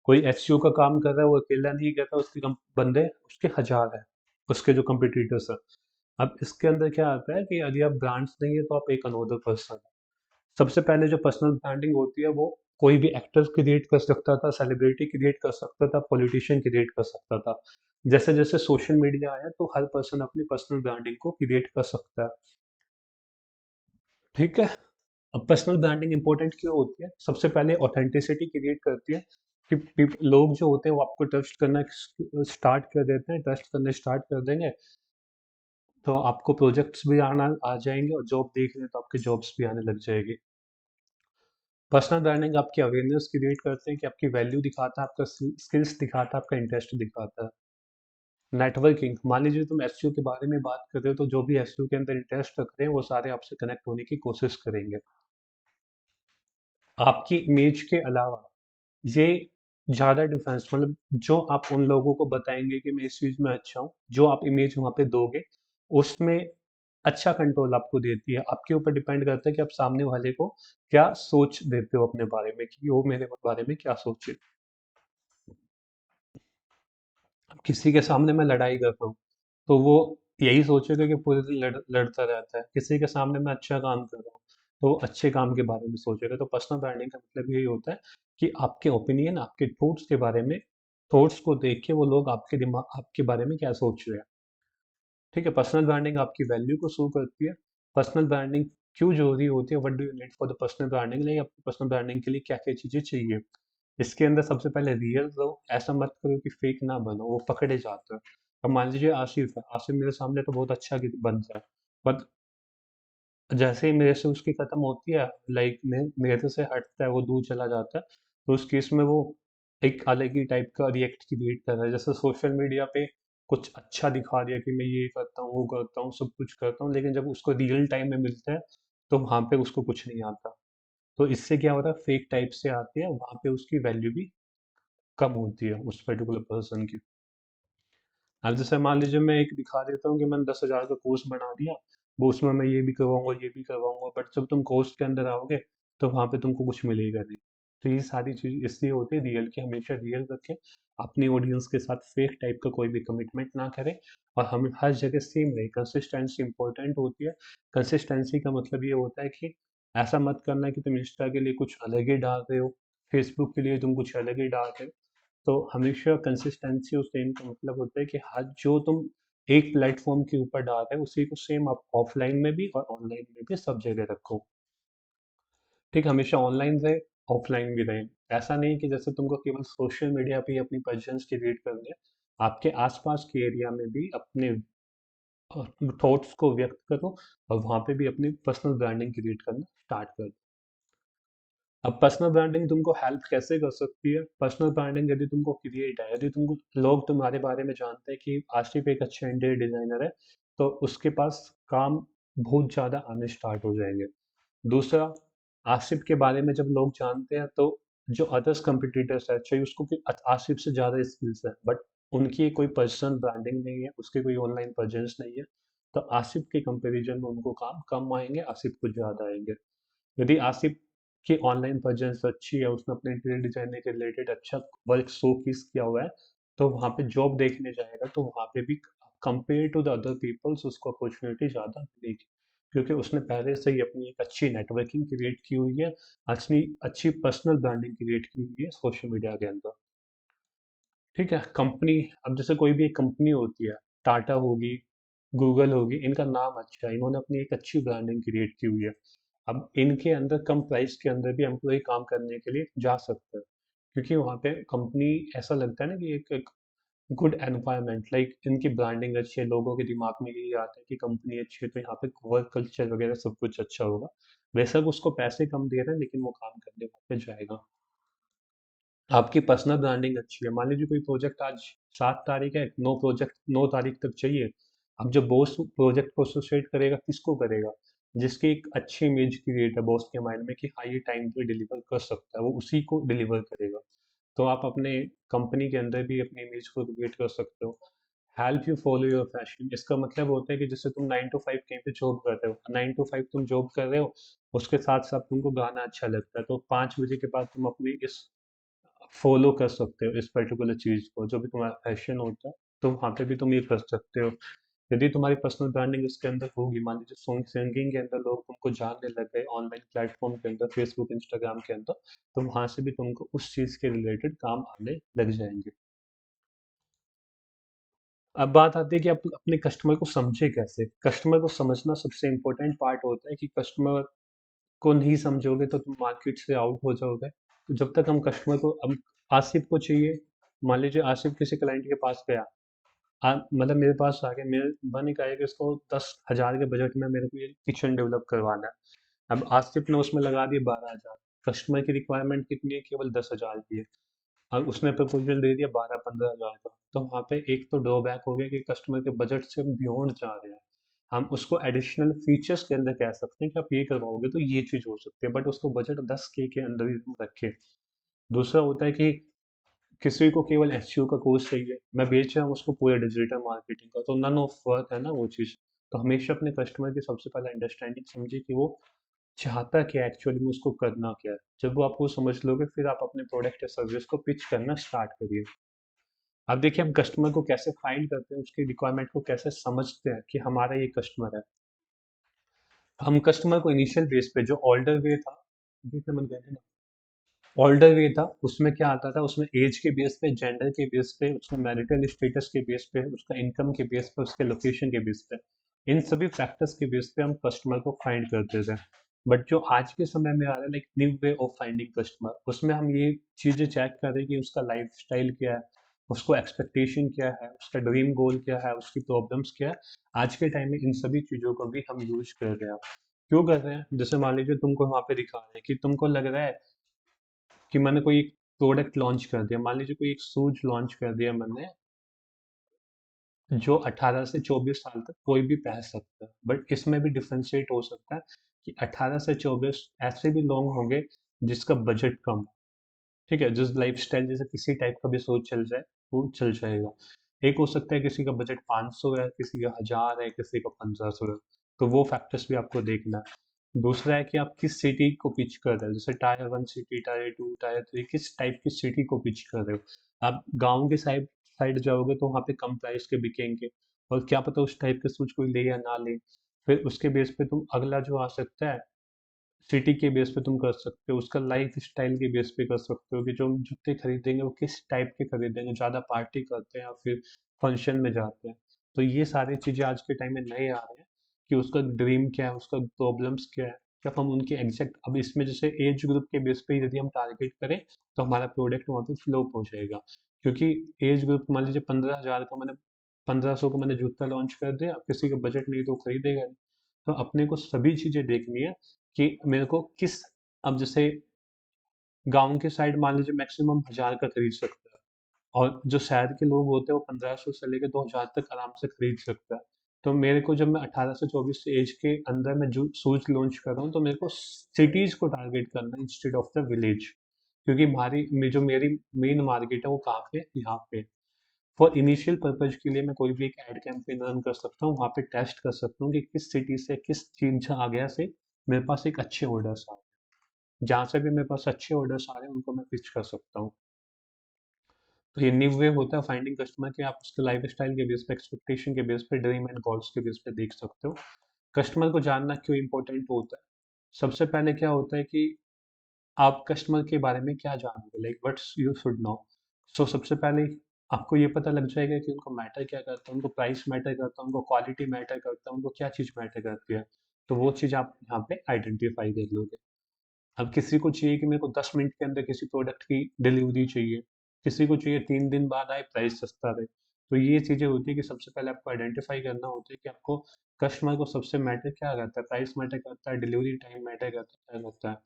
कोई एसईओ का काम कर रहा है, वो अकेला नहीं कर रहा, उसके बंदे उसके हजार हैं, उसके जो कंपटीटर्स हैं। अब इसके अंदर क्या आता है कि यदि आप ब्रांड्स नहीं है तो आप एक अनोदर पर्सन है। सबसे पहले जो पर्सनल ब्रांडिंग होती है वो कोई भी एक्टर क्रिएट कर सकता था, सेलिब्रिटी क्रिएट कर सकता था, पॉलिटिशियन क्रिएट कर सकता था। जैसे जैसे सोशल मीडिया आया तो हर पर्सन अपनी पर्सनल ब्रांडिंग को क्रिएट कर सकता है। ठीक है। अब पर्सनल ब्रांडिंग इंपॉर्टेंट क्यों होती है? सबसे पहले ऑथेंटिसिटी क्रिएट करती है कि लोग जो होते हैं वो आपको ट्रस्ट करना स्टार्ट कर देते हैं, ट्रस्ट करने स्टार्ट कर देंगे तो आपको प्रोजेक्ट्स भी आना आ जाएंगे, और जॉब देख रहे हैं तो आपके जॉब्स भी आने लग जाएगी। पर्सनल ब्रांडिंग आपकी अवेयरनेस क्रिएट करते हैं कि आपकी वैल्यू दिखाता है, आपका स्किल्स दिखाता है, आपका इंटरेस्ट दिखाता है। नेटवर्किंग, मान लीजिए तुम एसईओ के बारे में बात कर रहे हो तो जो भी एसईओ के अंदर इंटरेस्ट रख रहे हैं वो सारे आपसे कनेक्ट होने की कोशिश करेंगे। आपकी इमेज के अलावा ये ज़्यादा डिफरेंस, मतलब जो आप उन लोगों को बताएंगे कि मैं इस चीज़ में अच्छा हूँ, जो आप इमेज वहाँ पे दोगे उसमें अच्छा कंट्रोल आपको देती है। आपके ऊपर डिपेंड करता है कि आप सामने वाले को क्या सोच देते हो अपने बारे में, कि वो मेरे बारे में क्या सोचे। अब किसी के सामने मैं लड़ाई कर रहा हूँ तो वो यही सोचेगा कि पूरे दिन लड़ता रहता है। किसी के सामने मैं अच्छा काम कर रहा हूँ तो वो अच्छे काम के बारे में सोचेगा। तो पर्सनल ब्रांडिंग का मतलब यही होता है कि आपके ओपिनियन, आपके थॉट्स के बारे में, थॉट्स को देख के वो लोग आपके दिमाग आपके बारे में क्या सोच रहे हैं। ठीक है। पर्सनल ब्रांडिंग आपकी वैल्यू को शो करती है। पर्सनल ब्रांडिंग क्यों जरूरी होती है, what do you need for the personal branding, नहीं आपकी पर्सनल ब्रांडिंग के लिए क्या क्या चीजें चाहिए। इसके अंदर सबसे पहले रियल रहो, ऐसा मत करो कि फेक ना बनो, वो पकड़े जाते हैं। अब मान लीजिए आसिफ है, आसिफ मेरे सामने तो बहुत अच्छा बनता है, बट जैसे ही मेरे से उसकी खत्म होती है, लाइक मेरे से हटता है, वो दूर चला जाता है, तो उस केस में वो एक अलग ही टाइप का रिएक्ट क्रिएट कर रहा है। जैसे सोशल मीडिया पे कुछ अच्छा दिखा दिया कि मैं ये करता हूँ, वो करता हूँ, सब कुछ करता हूँ, लेकिन जब उसको रियल टाइम में मिलता है तो वहां पे उसको कुछ नहीं आता। तो इससे क्या होता है, फेक टाइप से आती है, वहां पे उसकी वैल्यू भी कम होती है उस पर्टिकुलर पर्सन की। अब जैसे मान लीजिए मैं एक दिखा देता हूँ कि मैंने 10,000 का कोर्स बना दिया, वो उसमें मैं ये भी करवाऊंगा, ये भी करवाऊंगा, बट जब तुम कोर्स के अंदर आओगे तो वहां पे तुमको कुछ मिलेगा नहीं। तो ये सारी चीज इसलिए होती है रियल की, हमेशा रियल रखें, अपनी ऑडियंस के साथ फेक टाइप का कोई भी कमिटमेंट ना करें, और हमें हर जगह सेम रहे। कंसिस्टेंसी इंपॉर्टेंट होती है। कंसिस्टेंसी का मतलब ये होता है कि ऐसा मत करना कि तुम इंस्टा के लिए कुछ अलग ही डाल रहे हो, फेसबुक के लिए तुम कुछ अलग ही डाल रहे हो। तो हमेशा कंसिस्टेंसी और सेम का मतलब होता है कि हर जो तुम एक प्लेटफॉर्म के ऊपर डाल रहे हो उसी को सेम आप ऑफलाइन में भी और ऑनलाइन में भी सब जगह रखो। ठीक, हमेशा ऑनलाइन रहे, ऑफलाइन भी रहे। ऐसा नहीं कि जैसे तुमको केवल सोशल मीडिया पे ही अपनी प्रेजेंस क्रिएट करनी है, आपके आसपास के एरिया में भी अपने थॉट्स को व्यक्त करो, और वहां पे भी अपनी पर्सनल ब्रांडिंग क्रिएट करना स्टार्ट करो। अब पर्सनल ब्रांडिंग तुमको हेल्प कैसे कर सकती है? पर्सनल ब्रांडिंग यदि तुमको क्रिएट है, यदि तुमको लोग तुम्हारे बारे में जानते हैं कि आशिफ एक अच्छा इंटीरियर डिजाइनर है, तो उसके पास काम बहुत ज़्यादा आने स्टार्ट हो जाएंगे। दूसरा, आसिफ के बारे में जब लोग जानते हैं तो जो अदर्स कंपिटिटर्स है, चाहिए उसको कि आसिफ से ज़्यादा स्किल्स है, बट उनकी कोई पर्सनल ब्रांडिंग नहीं है, उसके कोई ऑनलाइन प्रेजेंस नहीं है, तो आसिफ के कंपैरिजन में उनको काम कम आएंगे, आसिफ को ज़्यादा आएंगे। यदि आसिफ की ऑनलाइन प्रेजेंस अच्छी है, उसने अपने इंटीरियर डिजाइनिंग के रिलेटेड अच्छा वर्क शोकेस किया हुआ है, तो वहाँ पे जॉब देखने जाएगा तो वहाँ पे भी compare to the other peoples उसको अपॉर्चुनिटी ज़्यादा मिलेगी। क्योंकि उसने पहले से ही अपनी एक अच्छी नेटवर्किंग क्रिएट की हुई है, अच्छी अच्छी पर्सनल ब्रांडिंग क्रिएट की हुई है सोशल मीडिया के अंदर। ठीक है, कंपनी, अब जैसे कोई भी एक कंपनी होती है, टाटा होगी, गूगल होगी, इनका नाम अच्छा है, इन्होंने अपनी एक अच्छी ब्रांडिंग क्रिएट की हुई है। अब इनके अंदर कम प्राइस के अंदर भी एम्प्लॉय काम करने के लिए जा सकते हैं, क्योंकि वहाँ पे कंपनी, ऐसा लगता है ना कि एक गुड एनवायरनमेंट, लाइक इनकी ब्रांडिंग अच्छी है, लोगों के दिमाग में यही आता है कि कंपनी अच्छी है तो यहाँ पे वर्क कल्चर वगैरह सब कुछ अच्छा होगा। बेशक उसको पैसे कम दे रहे हैं, लेकिन वो काम करने वहाँ पे जाएगा। आपकी पर्सनल ब्रांडिंग अच्छी है, मान लीजिए कोई प्रोजेक्ट आज 7 तारीख है, 9 तारीख तक चाहिए। अब जब बॉस प्रोजेक्ट को एसोसिएट करेगा, किसको करेगा? जिसकी एक अच्छी इमेज क्रिएट है बॉस के माइंड में कि हाँ, ये टाइम पे डिलीवर कर सकता है, वो उसी को डिलीवर करेगा। तो आप अपने कंपनी के अंदर भी अपनी इमेज को क्रिएट कर सकते हो। Help you follow your passion, इसका मतलब होता है कि जैसे तुम 9 to 5 कहीं पे जॉब कर रहे हो, 9 to 5 तुम जॉब कर रहे हो, उसके साथ साथ तुमको गाना अच्छा लगता है, तो 5 बजे के बाद तुम अपनी इस फॉलो कर सकते हो इस पर्टिकुलर चीज़ को, जो भी तुम्हारा पैशन होता है, तो वहाँ पे भी तुम ये कर सकते हो। यदि तुम्हारी पर्सनल ब्रांडिंग इसके अंदर होगी, मान लीजिए सॉन्ग सिंगिंग के अंदर लोग तुमको जानने लग गए ऑनलाइन प्लेटफॉर्म के अंदर, फेसबुक, इंस्टाग्राम के अंदर, तो वहाँ से भी तुमको उस चीज़ के रिलेटेड काम आने लग जाएंगे। अब बात आती है कि आप अपने कस्टमर को समझे कैसे। कस्टमर को समझना सबसे इम्पोर्टेंट पार्ट होता है, कि कस्टमर को नहीं समझोगे तो तुम मार्केट से आउट हो जाओगे। तो जब तक हम कस्टमर को, अब आसिफ को चाहिए, मान लीजिए आसिफ किसी क्लाइंट के पास गया, मतलब मेरे पास आ गया, मेरे मैंने कहा है कि इसको 10,000 के बजट में मेरे को ये किचन डेवलप करवाना है। अब आसिफ ने उसमें लगा दिए 12,000, कस्टमर की रिक्वायरमेंट कितनी है? केवल 10,000 की है, और उसने प्रपोजल दे दिया 12-15,000 का। तो वहाँ पे एक तो ड्रॉबैक हो गया कि कस्टमर के बजट से हम बियॉन्ड जा रहे हैं। हम उसको एडिशनल फीचर्स के अंदर कह सकते हैं कि आप ये करवाओगे तो ये चीज़ हो सकती है, बट उसको बजट 10K के अंदर ही रखे। दूसरा होता है कि किसी को केवल एसईओ का कोर्स चाहिए, मैं बेच रहा हूँ उसको पूरे डिजिटल मार्केटिंग का, तो नन ऑफ वर्क है ना वो चीज़। तो हमेशा अपने कस्टमर की सबसे पहले अंडरस्टैंडिंग समझिए कि वो चाहता क्या है, एक्चुअली में उसको करना क्या है। जब वो आपको समझ लोगे, फिर आप अपने प्रोडक्ट या सर्विस को पिच करना स्टार्ट करिए। अब देखिए, हम कस्टमर को कैसे फाइंड करते हैं, उसकी रिक्वायरमेंट को कैसे समझते हैं कि हमारा ये कस्टमर है। हम कस्टमर को इनिशियल बेस पे जो ऑर्डर वे था, ऑल्डर वे था, उसमें क्या आता था, उसमें एज के बेस पे, जेंडर के बेस पे, उसका मैरिटल स्टेटस के बेस पे, उसका इनकम के बेस पे, उसके लोकेशन के बेस पे, इन सभी फैक्टर्स के बेस पे हम कस्टमर को फाइंड करते थे। बट जो आज के समय में आ रहा है, like new way of finding customer, उसमें हम ये चीज़ें चेक कर रहे हैं कि उसका लाइफ स्टाइल क्या है, उसको एक्सपेक्टेशन क्या है, उसका ड्रीम गोल क्या है, उसकी प्रॉब्लम्स क्या है। आज के टाइम में इन सभी चीज़ों को भी हम यूज कर रहे हैं। क्यों कर रहे हैं? जैसे मान लीजिए तुमको वहाँ पे दिखा रहे हैं कि तुमको लग रहा है कि मैंने कोई एक प्रोडक्ट लॉन्च कर दिया, मान लीजिए कोई एक शूज लॉन्च कर दिया मैंने, जो 18 से 24 साल तक कोई भी पहन सकता है, बट इसमें भी डिफरेंशिएट हो सकता है कि 18 से 24 ऐसे भी लोग होंगे जिसका बजट कम है। ठीक है, जिस लाइफस्टाइल, जैसे किसी टाइप का भी सोच चल जाए, वो चल जाएगा। एक हो सकता है किसी का बजट 500 है, किसी का 1000 है, किसी का 1500 है, तो वो फैक्टर्स भी आपको देखना है। दूसरा है कि आप किस सिटी को पिच कर रहे हो, जैसे टायर 1 सिटी, टायर 2, टायर 3, किस टाइप की सिटी को पिच कर रहे हो। आप गाँव के साइड साइड जाओगे तो वहाँ पे कम प्राइस के बिकेंगे, और क्या पता उस टाइप के शूज कोई ले या ना ले। फिर उसके बेस पे तुम अगला जो आ सकता है, सिटी के बेस पे तुम कर सकते हो, उसका लाइफ स्टाइल के बेस पे कर सकते हो कि जो हम जूते खरीदेंगे वो किस टाइप के खरीदेंगे, ज़्यादा पार्टी करते हैं या फिर फंक्शन में जाते हैं। तो ये सारी चीज़ें आज के टाइम में नए आ रहे हैं, कि उसका ड्रीम क्या है, उसका प्रॉब्लम्स क्या है, क्या हम उनके एग्जैक्ट, अब इसमें जैसे एज ग्रुप के बेस पे यदि हम टारगेट करें, तो हमारा प्रोडक्ट वहाँ पे फ्लॉप हो जाएगा। क्योंकि एज ग्रुप, मान लीजिए 15,000 का मैंने, 1500 का मैंने जूता लॉन्च कर दिया, किसी का बजट नहीं तो वो खरीदेगा नहीं। तो अपने को सभी चीज़ें देखनी है कि मेरे को किस, अब जैसे गाँव के साइड मान लीजिए मैक्सिमम 1000 का खरीद सकता है, और जो शहर के लोग होते हैं वो 1500 से लेके 2000 तक आराम से खरीद सकता है। तो मेरे को, जब मैं 18 से 24 एज के अंदर मैं जो शूज लॉन्च कर रहा हूँ, तो मेरे को सिटीज को टारगेट करना है इंस्टेड ऑफ द विलेज, क्योंकि जो मेरी मेन मार्केट है वो कहाँ पे, यहाँ पे। फॉर इनिशियल पर्पज के लिए मैं कोई भी एक एड कैंपेन रन कर सकता हूँ, वहाँ पे टेस्ट कर सकता हूँ कि किस सिटी से, किस चीज आ गया से मेरे पास एक अच्छे ऑर्डर्स आ, जहाँ से भी मेरे पास अच्छे ऑर्डर्स आ रहे हैं उनको मैं पिच कर सकता हूँ। तो ये न्यू वे होता है फाइंडिंग कस्टमर के, आप उसके लाइफ स्टाइल के बेस पे, एक्सपेक्टेशन के बेस पे, ड्रीम एंड गोल्स के बेस पे देख सकते हो कस्टमर को जानना क्यों इम्पोर्टेंट होता है? सबसे पहले क्या होता है कि आप कस्टमर के बारे में क्या जानोगे, like what's you should know. So सबसे पहले आपको ये पता लग जाएगा कि उनको मैटर क्या करता है, उनको प्राइस मैटर करता है, उनको क्वालिटी मैटर करता है, उनको क्या चीज़ मैटर करती है। तो वो चीज़ आप यहाँ पे आइडेंटिफाई कर लोगे। अब किसी को चाहिए कि मेरे को 10 मिनट के अंदर किसी प्रोडक्ट की डिलीवरी चाहिए, किसी को चाहिए 3 दिन बाद आए, प्राइस सस्ता रहे। तो ये चीज़ें होती है कि सबसे पहले आपको आइडेंटिफाई करना होता है कि आपको कस्टमर को सबसे मैटर क्या करता है, प्राइस मैटर करता है, डिलीवरी टाइम मैटर करता है।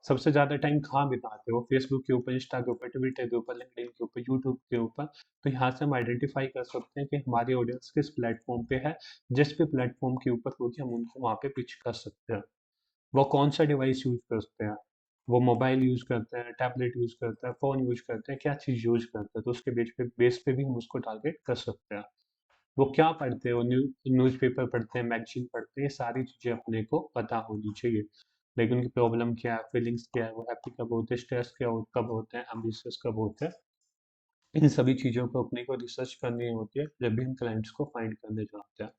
सबसे ज़्यादा टाइम कहाँ बिताते हो, फेसबुक के ऊपर, इंस्टा के ऊपर, ट्विटर के ऊपर, लिंक्डइन के ऊपर, यूट्यूब के ऊपर। तो यहाँ से हम आइडेंटिफाई कर सकते हैं कि हमारी ऑडियंस किस प्लेटफॉर्म पे है। जिस भी प्लेटफॉर्म के ऊपर होगी हम उनको वहाँ पे पिच कर सकते हैं। वो कौन सा डिवाइस यूज करते हैं, वो मोबाइल यूज करते हैं, टैबलेट यूज करते हैं, फोन यूज करते हैं, क्या चीज़ यूज करते हैं, तो उसके बेस पे भी हम उसको टारगेट कर सकते हैं। वो क्या पढ़ते हैं, वो न्यूज़पेपर पढ़ते हैं, मैगजीन पढ़ते हैं, ये सारी चीज़ें अपने को पता होनी चाहिए। लेकिन उनकी प्रॉब्लम क्या है, फीलिंग्स क्या है, वो हैप्पी कब होते हैं, स्ट्रेस कब होते हैं, एम्बिशियस कब होते हैं। इन सभी चीज़ों को अपने को रिसर्च करनी होती है जब भी हम क्लाइंट्स को फाइंड करने जाते हैं।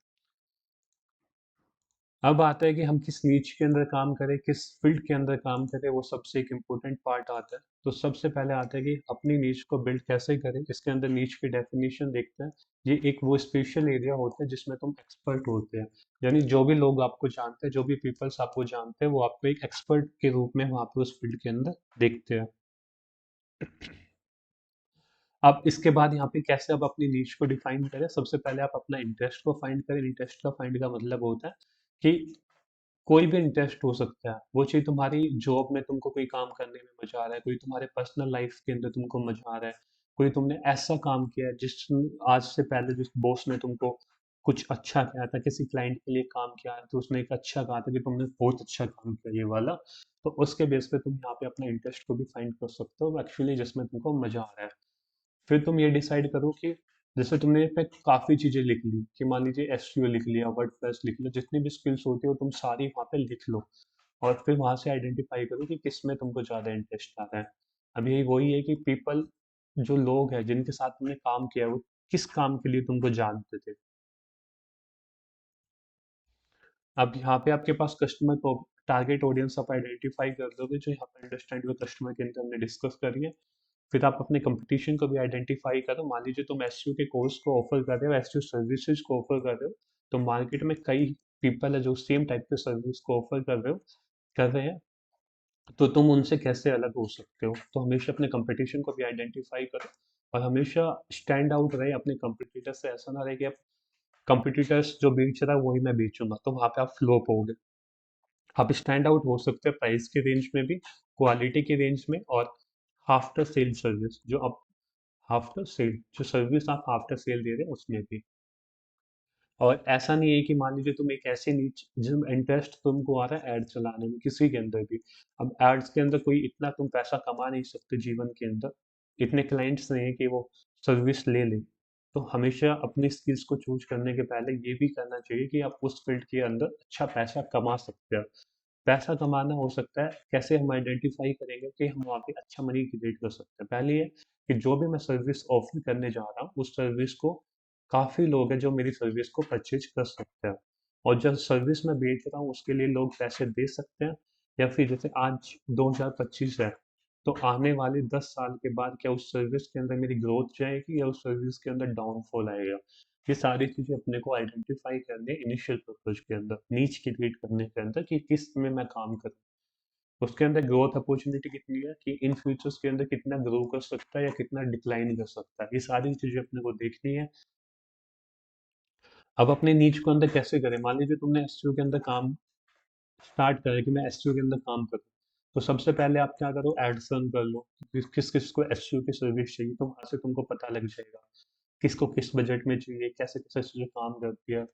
अब आता है कि हम किस नीच के अंदर काम करें, किस फील्ड के अंदर काम करें, वो सबसे एक इम्पोर्टेंट पार्ट आता है। तो सबसे पहले आता है कि अपनी नीच को बिल्ड कैसे करें। इसके अंदर नीच की डेफिनेशन देखते हैं। ये एक वो स्पेशल एरिया होता है जिसमें तुम एक्सपर्ट होते हैं, यानी जो भी लोग आपको जानते हैं, जो भी पीपल्स आपको जानते हैं, वो आपको एक एक्सपर्ट के रूप में वहाँ पे उस फील्ड के अंदर देखते हैं। अब इसके बाद यहाँ पे कैसे आप अपनी नीच को डिफाइन करें। सबसे पहले आप अपना इंटरेस्ट को फाइंड करें। इंटरेस्ट का फाइंड का मतलब होता है कि कोई भी इंटरेस्ट हो सकता है। वो चाहिए तुम्हारी जॉब में तुमको कोई काम करने में मजा आ रहा है, कोई तुम्हारे पर्सनल लाइफ के अंदर तुमको मजा आ रहा है, कोई तुमने ऐसा काम किया है जिस आज से पहले जिस बॉस ने तुमको कुछ अच्छा किया था, किसी क्लाइंट के लिए काम किया है तो उसने एक अच्छा कहा था कि तुमने बहुत अच्छा काम किया ये वाला। तो उसके बेस पे तुम यहाँ पे अपने इंटरेस्ट को भी फाइंड कर सकते हो एक्चुअली जिसमें तुमको मजा आ रहा है। फिर तुम ये डिसाइड करो कि जैसे तुमने ये पे काफ़ी चीज़ें लिख ली कि मान लीजिए एसईओ लिख लिया, वर्डप्रेस लिख लिया, जितनी भी स्किल्स होती है वो तुम सारी वहाँ पे लिख लो। और फिर वहाँ से आइडेंटिफाई करो कि किस में तुमको ज़्यादा इंटरेस्ट आ रहा है। अब यही वही है कि पीपल, जो लोग हैं जिनके साथ तुमने काम किया वो किस काम के लिए तुमको जानते थे। अब यहाँ पे आपके पास कस्टमर को टारगेट ऑडियंस आप आइडेंटिफाई कर दोगे जो यहाँ पे अंडरस्टैंड योर कस्टमर के अंदर हमने डिस्कस करी है। फिर आप अपने कंपटीशन को भी आइडेंटिफाई करो। मान लीजिए तुम एसईओ के कोर्स को ऑफर कर रहे हो, एसईओ सर्विसेज को ऑफर कर रहे हो, तो मार्केट में कई पीपल है जो सेम टाइप के सर्विस को ऑफर कर रहे हैं। तो तुम उनसे कैसे अलग हो सकते हो। तो हमेशा अपने कंपटीशन को भी आइडेंटिफाई करो और हमेशा स्टैंड आउट रहे अपने कंपटीटर से। ऐसा ना रहे कि आप कंपटीटर्स जो बेच रहा है वही मैं बेचूंगा, तो वहां पे आप फ्लॉप होगे। आप स्टैंड आउट हो सकते हैं प्राइस के रेंज में भी, क्वालिटी के रेंज में, और आफ्टर सेल सर्विस जो आप आफ्टर सेल जो सर्विस आप आफ्टर सेल दे रहे हैं उसमें भी। और ऐसा नहीं है कि मान लीजिए तुम एक ऐसे नीच जिसमें इंटरेस्ट तुमको आ रहा है ऐड चलाने में, किसी के अंदर भी। अब एड्स के अंदर कोई इतना तुम पैसा कमा नहीं सकते जीवन के अंदर, इतने क्लाइंट्स नहीं है कि वो सर्विस ले ले। तो हमेशा अपनी स्किल्स को चूज करने के पहले ये भी करना चाहिए कि आप उस फील्ड के अंदर अच्छा पैसा कमा सकते हैं। पैसा कमाना हो सकता है, कैसे हम आइडेंटिफाई करेंगे कि हम वहाँ पे अच्छा मनी क्रिएट कर सकते हैं। पहले ये कि जो भी मैं सर्विस ऑफर करने जा रहा हूँ उस सर्विस को काफ़ी लोग हैं जो मेरी सर्विस को परचेज कर सकते हैं। और जो सर्विस मैं बेच रहा हूँ उसके लिए लोग पैसे दे सकते हैं। या फिर जैसे आज 2025 है, तो आने वाले 10 साल के बाद क्या उस सर्विस के अंदर मेरी ग्रोथ जाएगी या उस सर्विस के अंदर डाउनफॉल आएगा। ये सारी चीज़ें अपने को आइडेंटिफाई करने इनिशियल पर्पज के अंदर, नीच क्रिएट करने के अंदर कि किस में मैं काम करूँ। उसके अंदर ग्रोथ अपॉर्चुनिटी कितनी है कि इन फ्यूचर्स के अंदर कितना ग्रो कर सकता है या कितना डिक्लाइन कर सकता है। ये सारी चीज़ें अपने को देखनी है। अब अपने नीच को अंदर कैसे करें। मान लीजिए तुमने एसईओ के अंदर काम स्टार्ट करें कि मैं एसईओ के अंदर काम करूँ, तो सबसे पहले आप क्या करो, एड्स रन कर लो। किस किस को एसईओ की सर्विस चाहिए, तो वहाँ से तुमको पता लग जाएगा किसको किस बजट में चाहिए, कैसे कैसे चीज़ें काम करती है।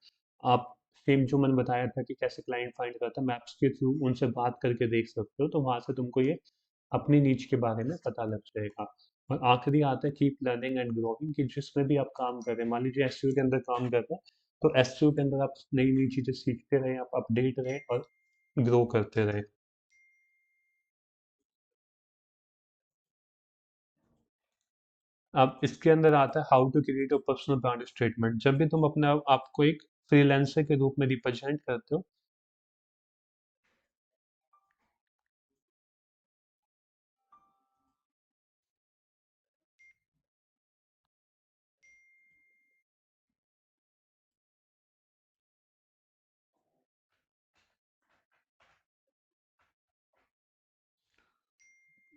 आप सेम जो मैंने बताया था कि कैसे क्लाइंट फाइंड करता है, मैप्स के थ्रू उनसे बात करके देख सकते हो। तो वहाँ से तुमको ये अपनी नीच के बारे में पता लग जाएगा। और आखिरी आता है कीप लर्निंग एंड ग्रोइंग, कि जिसमें भी आप काम कर रहे हैं, मान लीजिए एसईओ के अंदर काम कर रहे हैं, तो एसईओ के अंदर आप नई नई चीज़ें सीखते रहें, आप अपडेट रहें और ग्रो करते रहें। अब इसके अंदर आता है how to create a personal brand statement. जब भी तुम अपने आपको एक फ्रीलांसर के रूप में रिप्रेजेंट करते हो।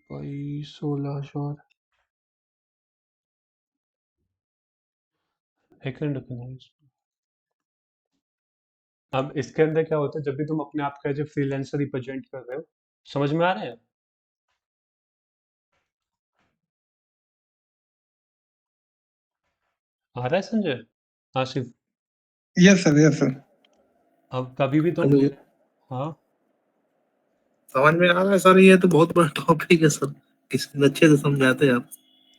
भाई 16 सेकंड रखना है इसको। अब इसके अंदर क्या होता है, जब भी तुम अपने आप का एज ए फ्रीलांसर रिप्रेजेंट कर रहे हो, समझ में आ रहा है? आ रहा है Sanjay? Asif?
Yes sir, yes sir.
अब कभी भी तुम
मुझे
हाँ,
समझ में आ रहा है सर, ये तो बहुत बड़ा टॉपिक है सर, किसी अच्छे से समझाते हैं आप।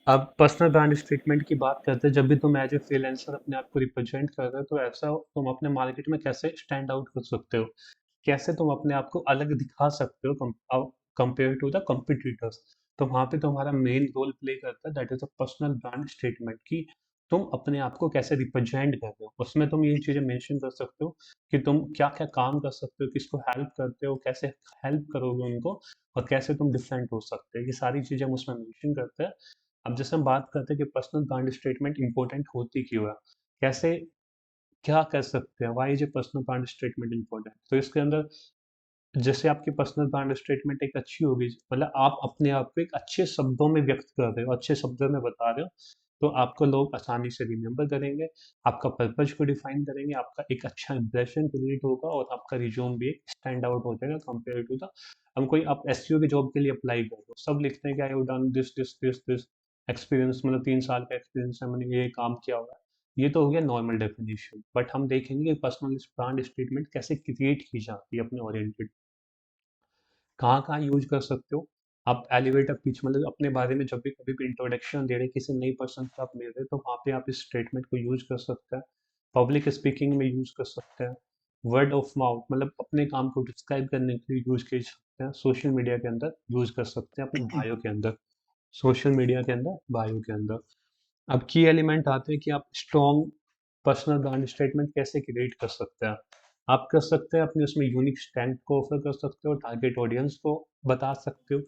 अब पर्सनल ब्रांड स्टेटमेंट की बात करते हैं। जब भी तुम एज ए फ्रीलांसर अपने आप को रिप्रेजेंट कर रहे हो, तो ऐसा तुम अपने मार्केट में कैसे स्टैंड आउट कर सकते हो, कैसे तुम अपने आप को अलग दिखा सकते हो कंपेयर टू द कॉम्पिटिटर्स। तो वहाँ पे तुम्हारा मेन रोल प्ले करता है, that is a personal brand statement, कि तुम अपने आप को कैसे रिप्रेजेंट कर रहे हो। उसमें तुम ये चीज़ें मेंशन कर सकते हो कि तुम क्या क्या काम कर सकते हो, किसको हेल्प करते हो, कैसे हेल्प करोगे उनको, और कैसे तुम डिफरेंट हो सकते हो। ये सारी चीज़ें हम उसमें मेंशन करते हैं। अब जैसे हम बात करते हैं कि पर्सनल ब्रांड स्टेटमेंट इंपॉर्टेंट होती क्यों है, कैसे क्या कर सकते हैं, why is a personal brand statement important. तो इसके अंदर जैसे आपकी पर्सनल ब्रांड स्टेटमेंट एक अच्छी होगी, मतलब आप अपने आप को एक अच्छे शब्दों में व्यक्त कर रहे हो, अच्छे शब्दों में बता रहे हो, तो आपको लोग आसानी से रिमेम्बर करेंगे, आपका पर्पज को डिफाइन करेंगे, आपका एक अच्छा इंप्रेशन क्रिएट होगा, और आपका रिज्यूम भी एक स्टैंड आउट हो जाएगा कंपेयर टू द। हम कोई आप एसईओ की जॉब के लिए अप्लाई कर दो, सब लिखते हैं कि I have done this this this this experience, मतलब 3 साल का एक्सपीरियंस है, मैंने ये काम किया हुआ है। ये तो हो गया नॉर्मल डेफिनेशन, बट हम देखेंगे कि पर्सनल ब्रांड स्टेटमेंट कैसे क्रिएट की जाती है अपने ओरिएंटेड, कहाँ कहाँ यूज कर सकते हो। आप एलिवेटर पिच, मतलब अपने बारे में जब भी कभी भी इंट्रोडक्शन दे रहे हैं किसी नई पर्सन से आप मिल रहे हैं, तो वहाँ पे आप इस स्टेटमेंट को यूज कर सकते हैं। पब्लिक स्पीकिंग में यूज कर सकते हैं। वर्ड ऑफ माउथ, मतलब अपने काम को डिस्क्राइब करने के लिए यूज कर सकते हैं। सोशल मीडिया के अंदर यूज कर सकते हैं, अपने बायो के अंदर, सोशल मीडिया के अंदर, बायो के अंदर। अब की एलिमेंट आते हैं कि आप स्ट्रॉन्ग पर्सनल ब्रांड स्टेटमेंट कैसे क्रिएट कर सकते हैं। आप कर सकते हैं अपने उसमें यूनिक स्ट्रेंथ को ऑफर कर सकते हो, टारगेट ऑडियंस को बता सकते हो,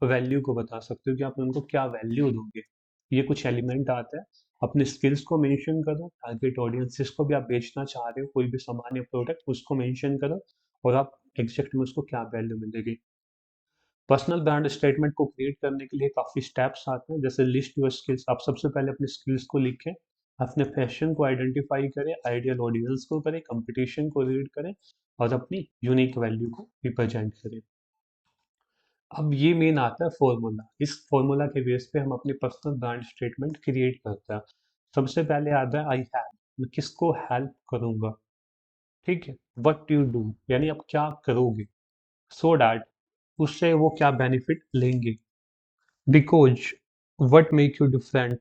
वैल्यू को बता सकते हो कि आप उनको क्या वैल्यू दोगे। ये कुछ एलिमेंट आते हैं। अपने स्किल्स को मेंशन करो, टारगेट ऑडियंस जिसको भी आप बेचना चाह रहे हो, कोई भी सामान या प्रोडक्ट, उसको मेंशन करो, और आप एग्जैक्ट में उसको क्या वैल्यू मिलेगी। पर्सनल ब्रांड स्टेटमेंट को क्रिएट करने के लिए काफ़ी स्टेप्स आते हैं, जैसे लिस्ट योर स्किल्स। आप सबसे पहले अपने स्किल्स को लिखें, अपने पैशन को आइडेंटिफाई करें, आइडियल ऑडियंस को करें, कंपटीशन को रीड करें, और अपनी यूनिक वैल्यू को रिप्रेजेंट करें। अब ये मेन आता है फॉर्मूला। इस फॉर्मूला के बेस पे हम अपनी पर्सनल ब्रांड स्टेटमेंट क्रिएट करते हैं। सबसे पहले आता है आई हेल्प, मैं किसको हेल्प करूंगा, ठीक है। वट यू डू, यानी आप क्या करोगे, सो डैट, उससे वो क्या बेनिफिट लेंगे। Because, what make you different,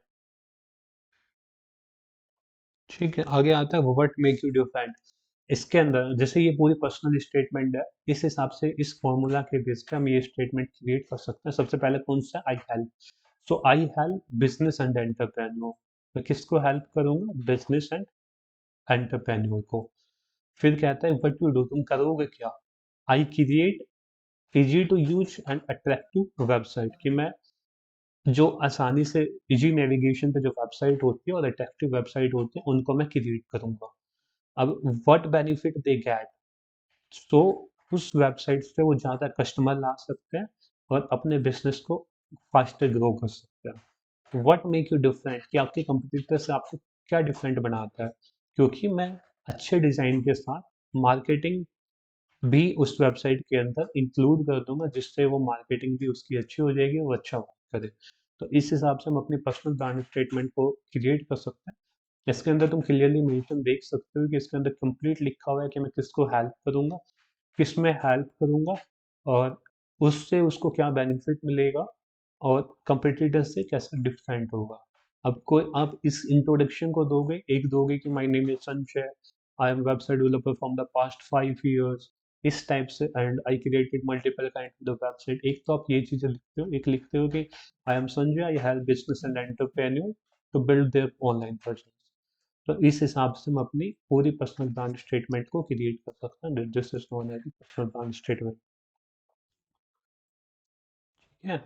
ठीक है। आगे आता है वट मेक यू डिफरेंट। इसके अंदर जैसे ये पूरी पर्सनल स्टेटमेंट है, इस हिसाब से इस फॉर्मूला के बेस पे हम ये स्टेटमेंट क्रिएट कर सकते हैं। सबसे पहले कौन सा, I help. So I help business and entrepreneur, मैं किसको हेल्प करूंगा, बिजनेस एंड एंटरप्रेन्योर को। फिर कहता है वट यू डू, तुम करोगे क्या। I create easy to use and attractive website, कि मैं जो आसानी से इजी नेविगेशन पे जो वेबसाइट होती है और अट्रैक्टिव वेबसाइट होती है, उनको मैं क्रिएट करूंगा। अब व्हाट बेनिफिट दे गेट, तो उस वेबसाइट से वो ज़्यादा कस्टमर ला सकते हैं, और अपने बिजनेस को फास्टर ग्रो कर सकते हैं। व्हाट मेक यू डिफरेंट, कि आपके कंपटीटर से आपको क्या डिफरेंट बनाता है, क्योंकि मैं अच्छे डिज़ाइन के साथ मार्केटिंग भी उस वेबसाइट के अंदर इंक्लूड कर दूंगा, जिससे वो मार्केटिंग भी उसकी अच्छी हो जाएगी, वो अच्छा वर्क करे। तो इस हिसाब से हम अपनी पर्सनल ब्रांड स्टेटमेंट को क्रिएट कर सकते हैं। इसके अंदर तुम क्लियरली मेंशन देख सकते हो कि इसके अंदर कंप्लीट लिखा हुआ है कि मैं किसको हेल्प करूंगा, किस में हेल्प करूंगा, और उससे उसको क्या बेनिफिट मिलेगा, और कंपटीटर से कैसे डिफरेंट होगा। अब कोई आप इस इंट्रोडक्शन को दोगे, एक दोगे कि my name is Sanjay, I am website developer from the past 5 years, इस टाइप से, and I created multiple kind of website. एक तो आप ये चीजें लिखते हो, एक लिखते हो कि I am Sanjay, I help business and entrepreneur to build their online presence. तो इस हिसाब से हम अपनी पूरी पर्सनल ब्रांड स्टेटमेंट को क्रिएट कर सकते हैं। This is known as personal brand statement. ठीक है।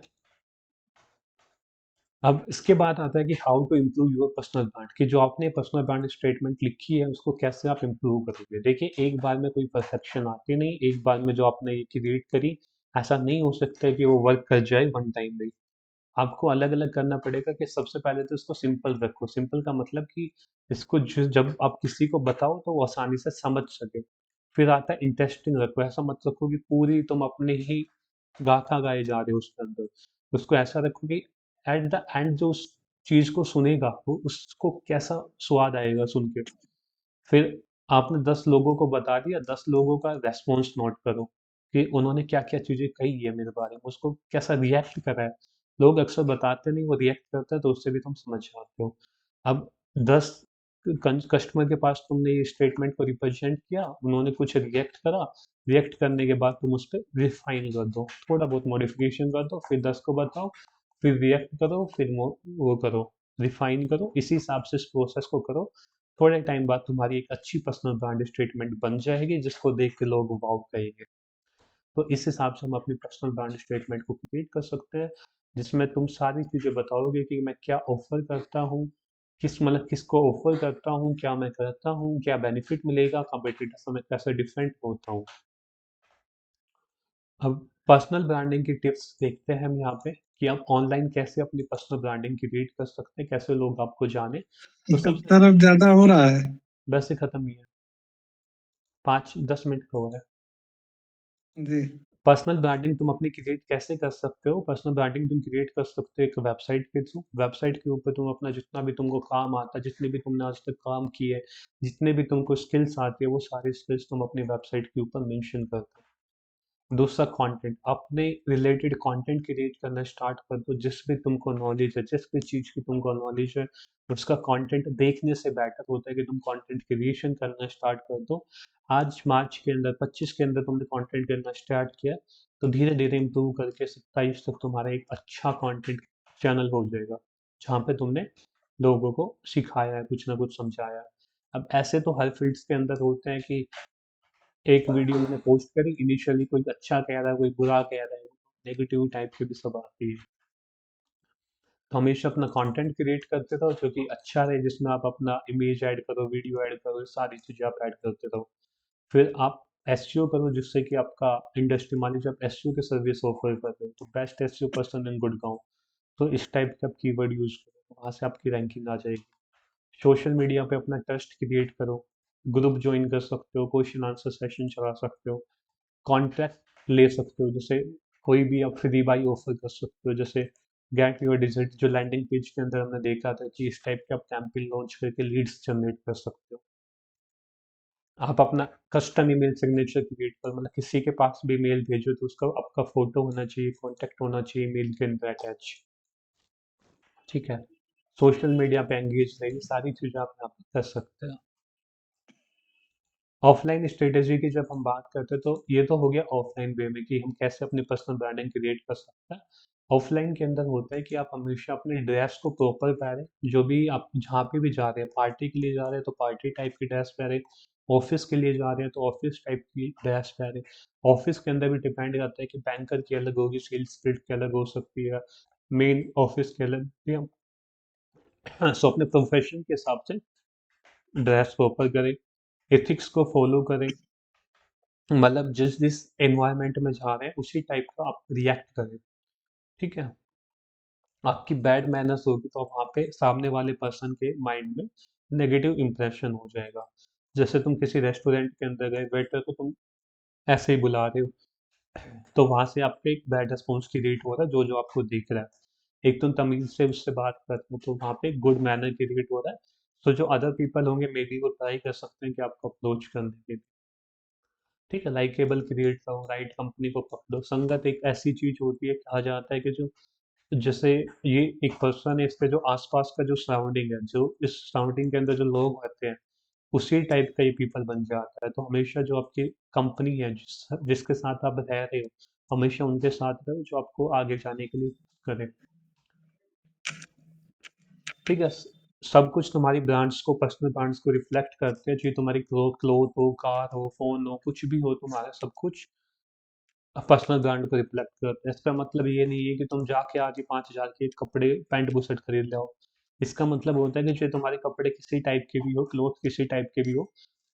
अब इसके बाद आता है कि how to improve your personal brand, कि जो आपने पर्सनल ब्रांड स्टेटमेंट लिखी है उसको कैसे आप इम्प्रूव करोगे। देखिए, एक बार में कोई परफेक्शन आती नहीं, एक बार में जो आपने ये क्रिएट करी ऐसा नहीं हो सकता है कि वो वर्क कर जाए वन टाइम में। आपको अलग अलग करना पड़ेगा कि सबसे पहले तो इसको सिंपल रखो। सिंपल का मतलब कि इसको जब आप किसी को बताओ तो वो आसानी से समझ सके। फिर आता है इंटरेस्टिंग रखो। ऐसा मत रखो कि पूरी तुम अपने ही गाथा गाए जा रहे हो उसके अंदर। उसको ऐसा रखो कि एट द एंड जो उस चीज को सुनेगा वो उसको कैसा स्वाद आएगा सुन के। फिर आपने 10 लोगों को बता दिया, 10 लोगों का रेस्पॉन्स नोट करो कि उन्होंने क्या-क्या चीज़ें कही है मेरे बारे में, उसको कैसा रिएक्ट करा है। लोग अक्सर बताते नहीं, वो रिएक्ट करते हैं तो उससे भी तुम समझ जाते हो। अब 10 कस्टमर के पास तुमने ये स्टेटमेंट को रिप्रेजेंट किया, उन्होंने कुछ रिएक्ट करा, रिएक्ट करने के बाद तुम उस पर रिफाइन कर दो, थोड़ा बहुत मॉडिफिकेशन कर दो, फिर 10 को बताओ, फिर रिएक्ट करो, फिर वो करो, रिफाइन करो। इसी हिसाब से इस प्रोसेस को करो। थोड़े टाइम बाद तुम्हारी एक अच्छी पर्सनल ब्रांड स्टेटमेंट बन जाएगी जिसको देख के लोग वाव कहेंगे। तो इस हिसाब से हम अपनी पर्सनल ब्रांड स्टेटमेंट को क्रिएट कर सकते हैं, जिसमें तुम सारी चीज़ें बताओगे कि मैं क्या ऑफर करता हूँ, किसको ऑफर करता हूँ, क्या मैं करता हूँ, क्या बेनिफिट मिलेगा, कंपटीटर से मैं कैसे डिफरेंट होता हूँ। अब पर्सनल ब्रांडिंग की टिप्स देखते हैं हम यहाँ पे, कि आप ऑनलाइन कैसे अपनी पर्सनल ब्रांडिंग क्रिएट कर सकते हैं, कैसे लोग आपको जाने। तो सबसे
तरफ ज्यादा हो रहा है।
वैसे खत्म ही है, 5-10 मिनट का हो रहा है।
जी।
पर्सनल ब्रांडिंग तुम अपनी क्रिएट कैसे कर सकते हो? पर्सनल ब्रांडिंग तुम क्रिएट कर सकते हो एक वेबसाइट के थ्रू। वेबसाइट के ऊपर तुम अपना जितना भी तुमको काम आता है, जितने भी तुमने आज तक काम किए, जितने भी तुमको स्किल्स आती है, वो सारी स्किल्स तुम अपनी वेबसाइट के ऊपर मेंशन करते हो। दूसरा, कंटेंट, अपने रिलेटेड कंटेंट क्रिएट करना स्टार्ट कर दो। जिस भी तुमको नॉलेज है, जिस भी चीज़ की तुमको नॉलेज है, उसका कंटेंट देखने से बेटर होता है कि तुम कंटेंट क्रिएशन करना स्टार्ट कर दो। आज मार्च के अंदर 25 के अंदर तुमने कंटेंट करना स्टार्ट किया, तो धीरे धीरे इम्प्रूव करके 27 तक तुम्हारा एक अच्छा कंटेंट चैनल हो जाएगा, जहाँ पे तुमने लोगों को सिखाया है, कुछ ना कुछ समझाया है। अब ऐसे तो हर फील्ड्स के अंदर होते हैं कि एक वीडियो मैंने पोस्ट करी, इनिशियली कोई अच्छा कह रहा है, कोई बुरा कह रहा है, नेगेटिव टाइप के भी सब आती है। तो हमेशा अपना कंटेंट क्रिएट करते रहो जो कि अच्छा रहे, जिसमें आप अपना इमेज ऐड करो, वीडियो ऐड करो, सारी चीज़ें आप ऐड करते रहो। फिर आप एसईओ करो, जिससे कि आपका इंडस्ट्री, मान लीजिए आप एसईओ की सर्विस ऑफर कर रहे हो, तो best SEO person in Gurgaon, तो इस टाइप के आप कीवर्ड यूज करो, वहाँ से आपकी रैंकिंग आ जाएगी। सोशल मीडिया पे अपना ट्रस्ट क्रिएट करो, ग्रुप ज्वाइन कर सकते हो, क्वेश्चन आंसर सेशन चला सकते हो, कॉन्ट्रैक्ट ले सकते हो, जैसे कोई भी आप फ्री बाई ऑफर कर सकते हो, जैसे गेट योर डिजिट, जो लैंडिंग पेज के अंदर हमने देखा था कि इस टाइप के आप कैंपेन लॉन्च करके लीड्स जनरेट कर सकते हो। आप अपना कस्टम ईमेल सिग्नेचर क्रिएट करो, मतलब किसी के पास भी मेल भेजो तो उसका आपका फोटो होना चाहिए, कॉन्टेक्ट होना चाहिए मेल के अंदर अटैच। ठीक है। सोशल मीडिया पे एंगेज रहिए, सारी चीज़ें आप यहाँ पे कर सकते हो। ऑफलाइन स्ट्रेटेजी की जब हम बात करते हैं तो ये तो हो गया ऑफलाइन वे में कि हम कैसे अपनी पर्सनल ब्रांडिंग क्रिएट कर सकते हैं। ऑफलाइन के अंदर होता है कि आप हमेशा अपने ड्रेस को प्रॉपर पहने, जो भी आप जहाँ पे भी जा रहे हैं, पार्टी के लिए जा रहे हैं तो पार्टी टाइप की ड्रेस पहने, ऑफिस के लिए जा रहे हैं तो ऑफिस टाइप की ड्रेस पहने। ऑफिस के अंदर भी डिपेंड करता है कि बैंकर की अलग होगी, सेल्स फील्ड की अलग हो सकती है, मेन ऑफिस की अलग भी हम। सो अपने प्रोफेशन के हिसाब से ड्रेस प्रॉपर करें, एथिक्स को फॉलो करें, मतलब जिस जिस एनवायरनमेंट में जा रहे हैं उसी टाइप का आप रिएक्ट करें। ठीक है। आपकी बैड मैनर्स होगी तो वहाँ पे सामने वाले पर्सन के माइंड में नेगेटिव इंप्रेशन हो जाएगा। जैसे तुम किसी रेस्टोरेंट के अंदर गए, वेटर को तुम ऐसे ही बुला रहे हो, तो वहाँ से आपको एक बैड रिस्पॉन्स क्रिएट हो रहा है, जो जो आपको दिख रहा है। एक तुम तमीज से उससे बात कर रहे हो तो वहाँ पे गुड मैनर क्रिएट हो रहा है। तो जो अदर पीपल होंगे मे बी वो ट्राई कर सकते हैं कि आपको अप्रोच करने के लिए। ठीक है, लाइकेबल क्रिएट करो, राइट कंपनी को पकड़ो। संगत एक ऐसी चीज होती है, कहा जाता है कि जो, जैसे ये एक पर्सन है, इसके जो आसपास का जो सराउंडिंग है, जो इस सराउंडिंग के अंदर जो लोग रहते हैं, उसी टाइप का ये पीपल बन जाता है। तो हमेशा जो आपकी कंपनी है, जिसके साथ आप रह रहे हो, हमेशा उनके साथ रहो जो आपको आगे जाने के लिए करे। ठीक है। सब कुछ तुम्हारी ब्रांड्स को, पर्सनल ब्रांड्स को रिफ्लेक्ट करते हैं, चाहे तुम्हारी क्लोथ हो, कार हो, फोन हो, कुछ भी हो, तुम्हारा सब कुछ पर्सनल ब्रांड को रिफ्लेक्ट करते हैं। इसका मतलब ये नहीं है कि तुम जाके आज ही 5,000 के कपड़े पैंट बुशर्ट खरीद लाओ। इसका मतलब होता है कि जो तुम्हारे कपड़े किसी टाइप के भी हो, क्लोथ किसी टाइप के भी हो,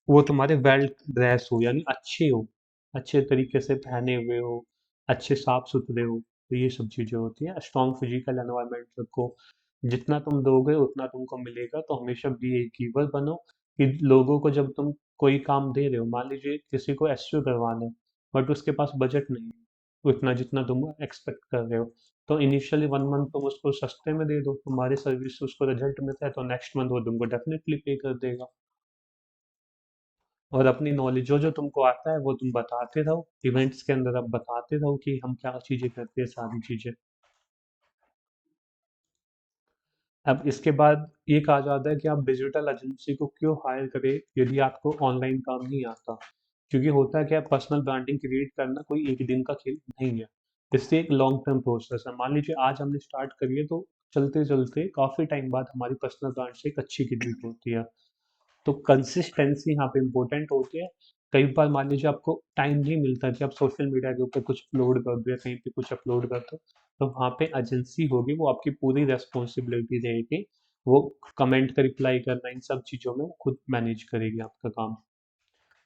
वो तुम्हारे वेल ड्रेस हो, यानी अच्छे हो, अच्छे तरीके से पहने हुए हो, अच्छे साफ सुथरे हो। तो ये सब चीजें होती है। स्ट्रॉन्ग फिजिकल एनवायरनमेंट रखो, जितना तुम दोगे उतना तुमको मिलेगा। तो हमेशा भी एक गिवर बनो, कि लोगों को जब तुम कोई काम दे रहे हो, मान लीजिए किसी को एसईओ करवाना है, बट उसके पास बजट नहीं है उतना जितना तुम एक्सपेक्ट कर रहे हो, तो इनिशियली 1 मंथ तुम उसको सस्ते में दे दो, तुम्हारी सर्विस से उसको रिजल्ट मिलता है, तो नेक्स्ट मंथ वो तुमको डेफिनेटली पे कर देगा। और अपनी नॉलेज जो जो तुमको आता है वो तुम बताते रहो, इवेंट्स के अंदर आप बताते रहो कि हम क्या चीज़ें करते हैं, सारी चीज़ें। अब इसके बाद ये कहा जाता है कि आप डिजिटल एजेंसी को क्यों हायर करें यदि आपको ऑनलाइन काम नहीं आता। क्योंकि होता है क्या, पर्सनल ब्रांडिंग क्रिएट करना कोई एक दिन का खेल नहीं है। इससे एक लॉन्ग टर्म प्रोसेस है। मान लीजिए आज हमने स्टार्ट करी है, तो चलते चलते काफ़ी टाइम बाद हमारी पर्सनल ब्रांड से एक अच्छी क्रिएट होती है। तो कंसिस्टेंसी यहाँ पे इम्पोर्टेंट होती है। कई बार मान लीजिए आपको टाइम नहीं मिलता कि आप सोशल मीडिया के ऊपर कुछ अपलोड कर दो या कहीं पे कुछ अपलोड कर दो, तो वहाँ पे एजेंसी होगी, वो आपकी पूरी रेस्पॉन्सिबिलिटी रहेगी। वो कमेंट का रिप्लाई करना, इन सब चीज़ों में वो खुद मैनेज करेगी आपका काम।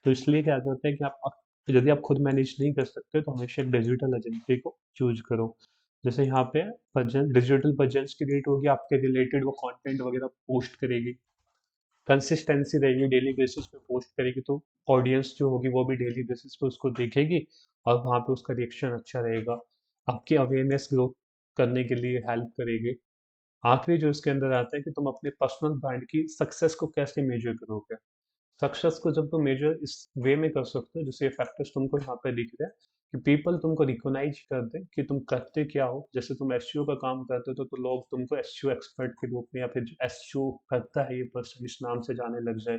तो इसलिए क्या होता है कि आप यदि आप खुद मैनेज नहीं कर सकते तो हमेशा एक डिजिटल एजेंसी को चूज करो। जैसे यहाँ पे डिजिटल प्रेजेंस क्रिएट होगी, आपके रिलेटेड वो कंटेंट वगैरह पोस्ट करेगी, कंसिस्टेंसी रहेगी, डेली बेसिस पे पोस्ट करेगी, तो ऑडियंस जो होगी वो भी डेली बेसिस पे उसको देखेगी, और वहाँ पे उसका रिएक्शन अच्छा रहेगा, आपकी अवेयरनेस ग्रो करने के लिए हेल्प करेगी। आखिरी जो इसके अंदर आता है कि तुम अपने पर्सनल ब्रांड की सक्सेस को कैसे मेजर करोगे। सक्सेस को जब तुम मेजर इस वे में कर सकते हो, जैसे फैक्टर्स तुमको यहाँ पे दिख रहे हैं, कि पीपल तुमको रिकॉग्नाइज कर दें कि तुम करते क्या हो। जैसे तुम एसईओ का काम करते हो, तो लोग तुमको एसईओ एक्सपर्ट के रूप में, या फिर एसईओ करता है ये पर्सन, इस नाम से जाने लग जाए।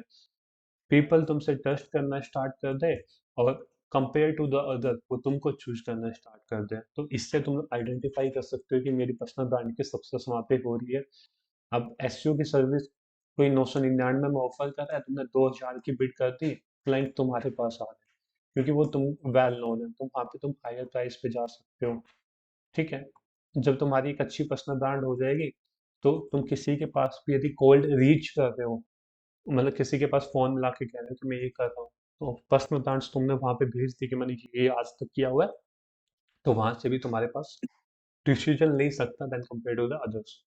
पीपल तुमसे ट्रस्ट करना स्टार्ट कर दे, और कंपेयर टू द अदर वो तुमको चूज करना स्टार्ट कर दे। तो इससे तुम आइडेंटिफाई कर सकते हो कि मेरी पर्सनल ब्रांड की सक्सेस वहाँ पे हो रही है। अब एसईओ की सर्विस कोई 999 में ऑफर कर रहा है, तुमने 2,000 की बिड कर दी, क्लाइंट तुम्हारे पास आ रहा है, क्योंकि वो तुम वेल नोन है, तुम वहाँ पे तुम हायर प्राइस पे जा सकते हो। ठीक है। जब तुम्हारी एक अच्छी पर्सनल ब्रांड हो जाएगी, तो तुम किसी के पास भी यदि कोल्ड रीच कर रहे हो, मतलब किसी के पास फोन मिला के कह रहे हो कि मैं ये कर रहा हूँ, तो पर्सनल ब्रांड्स तुमने वहाँ पे भेज दी कि मैंने ये आज तक किया हुआ है, तो वहां से भी तुम्हारे पास डिसीजन ले सकता then compare to the others.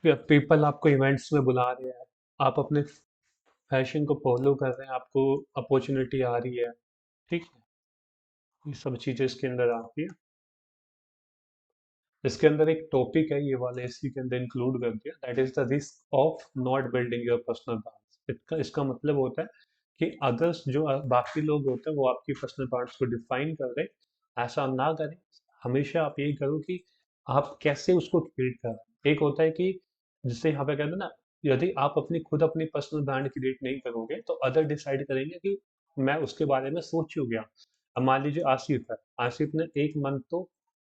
People आपको इवेंट्स में बुला रहे हैं, आप अपने फैशन को फॉलो कर रहे हैं, आपको अपॉर्चुनिटी आ रही है। ठीक है। ये सब चीज़ें इसके अंदर आती है। इसके अंदर एक टॉपिक है, ये वाले इसी के अंदर इंक्लूड कर दिया, that is the risk of not building your personal brands. इसका मतलब होता है कि अदर्स जो बाकी लोग होते हैं वो आपकी पर्सनल ब्रांड्स को डिफाइन कर रहे हैं, ऐसा ना करें। हमेशा आप यही करो कि आप कैसे उसको क्रिएट कर रहे हैं। एक होता है कि जिससे यहाँ पे कहते हैं ना, यदि आप अपनी पर्सनल ब्रांड क्रिएट नहीं करोगे तो अदर डिसाइड करेंगे कि मैं उसके बारे में सोच क्यों गया। अब मान लीजिए आसिफ है, आसिफ ने 1 मंथ तो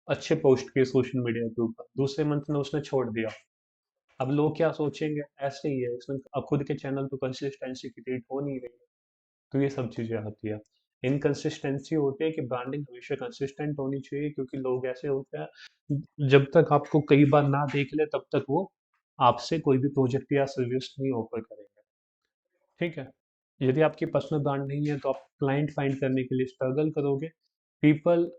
अच्छे पोस्ट किए सोशल मीडिया के ऊपर, दूसरे मंथ में उसने छोड़ दिया। अब लोग क्या सोचेंगे, ऐसे ही है इसमें, अब खुद के चैनल पे कंसिस्टेंसी क्रिएट हो नहीं रही है। तो ये सब चीजें आती है। इनकंसिस्टेंसी होती है कि ब्रांडिंग हमेशा कंसिस्टेंट होनी चाहिए, क्योंकि लोग ऐसे होते हैं, जब तक आपको कई बार ना देख ले तब तक वो आपसे कोई भी प्रोजेक्ट या सर्विस नहीं ऑफर करेंगे। ठीक है। यदि आपकी पर्सनल ब्रांड नहीं है तो आप क्लाइंट फाइंड करने के लिए स्ट्रगल करोगे। पीपल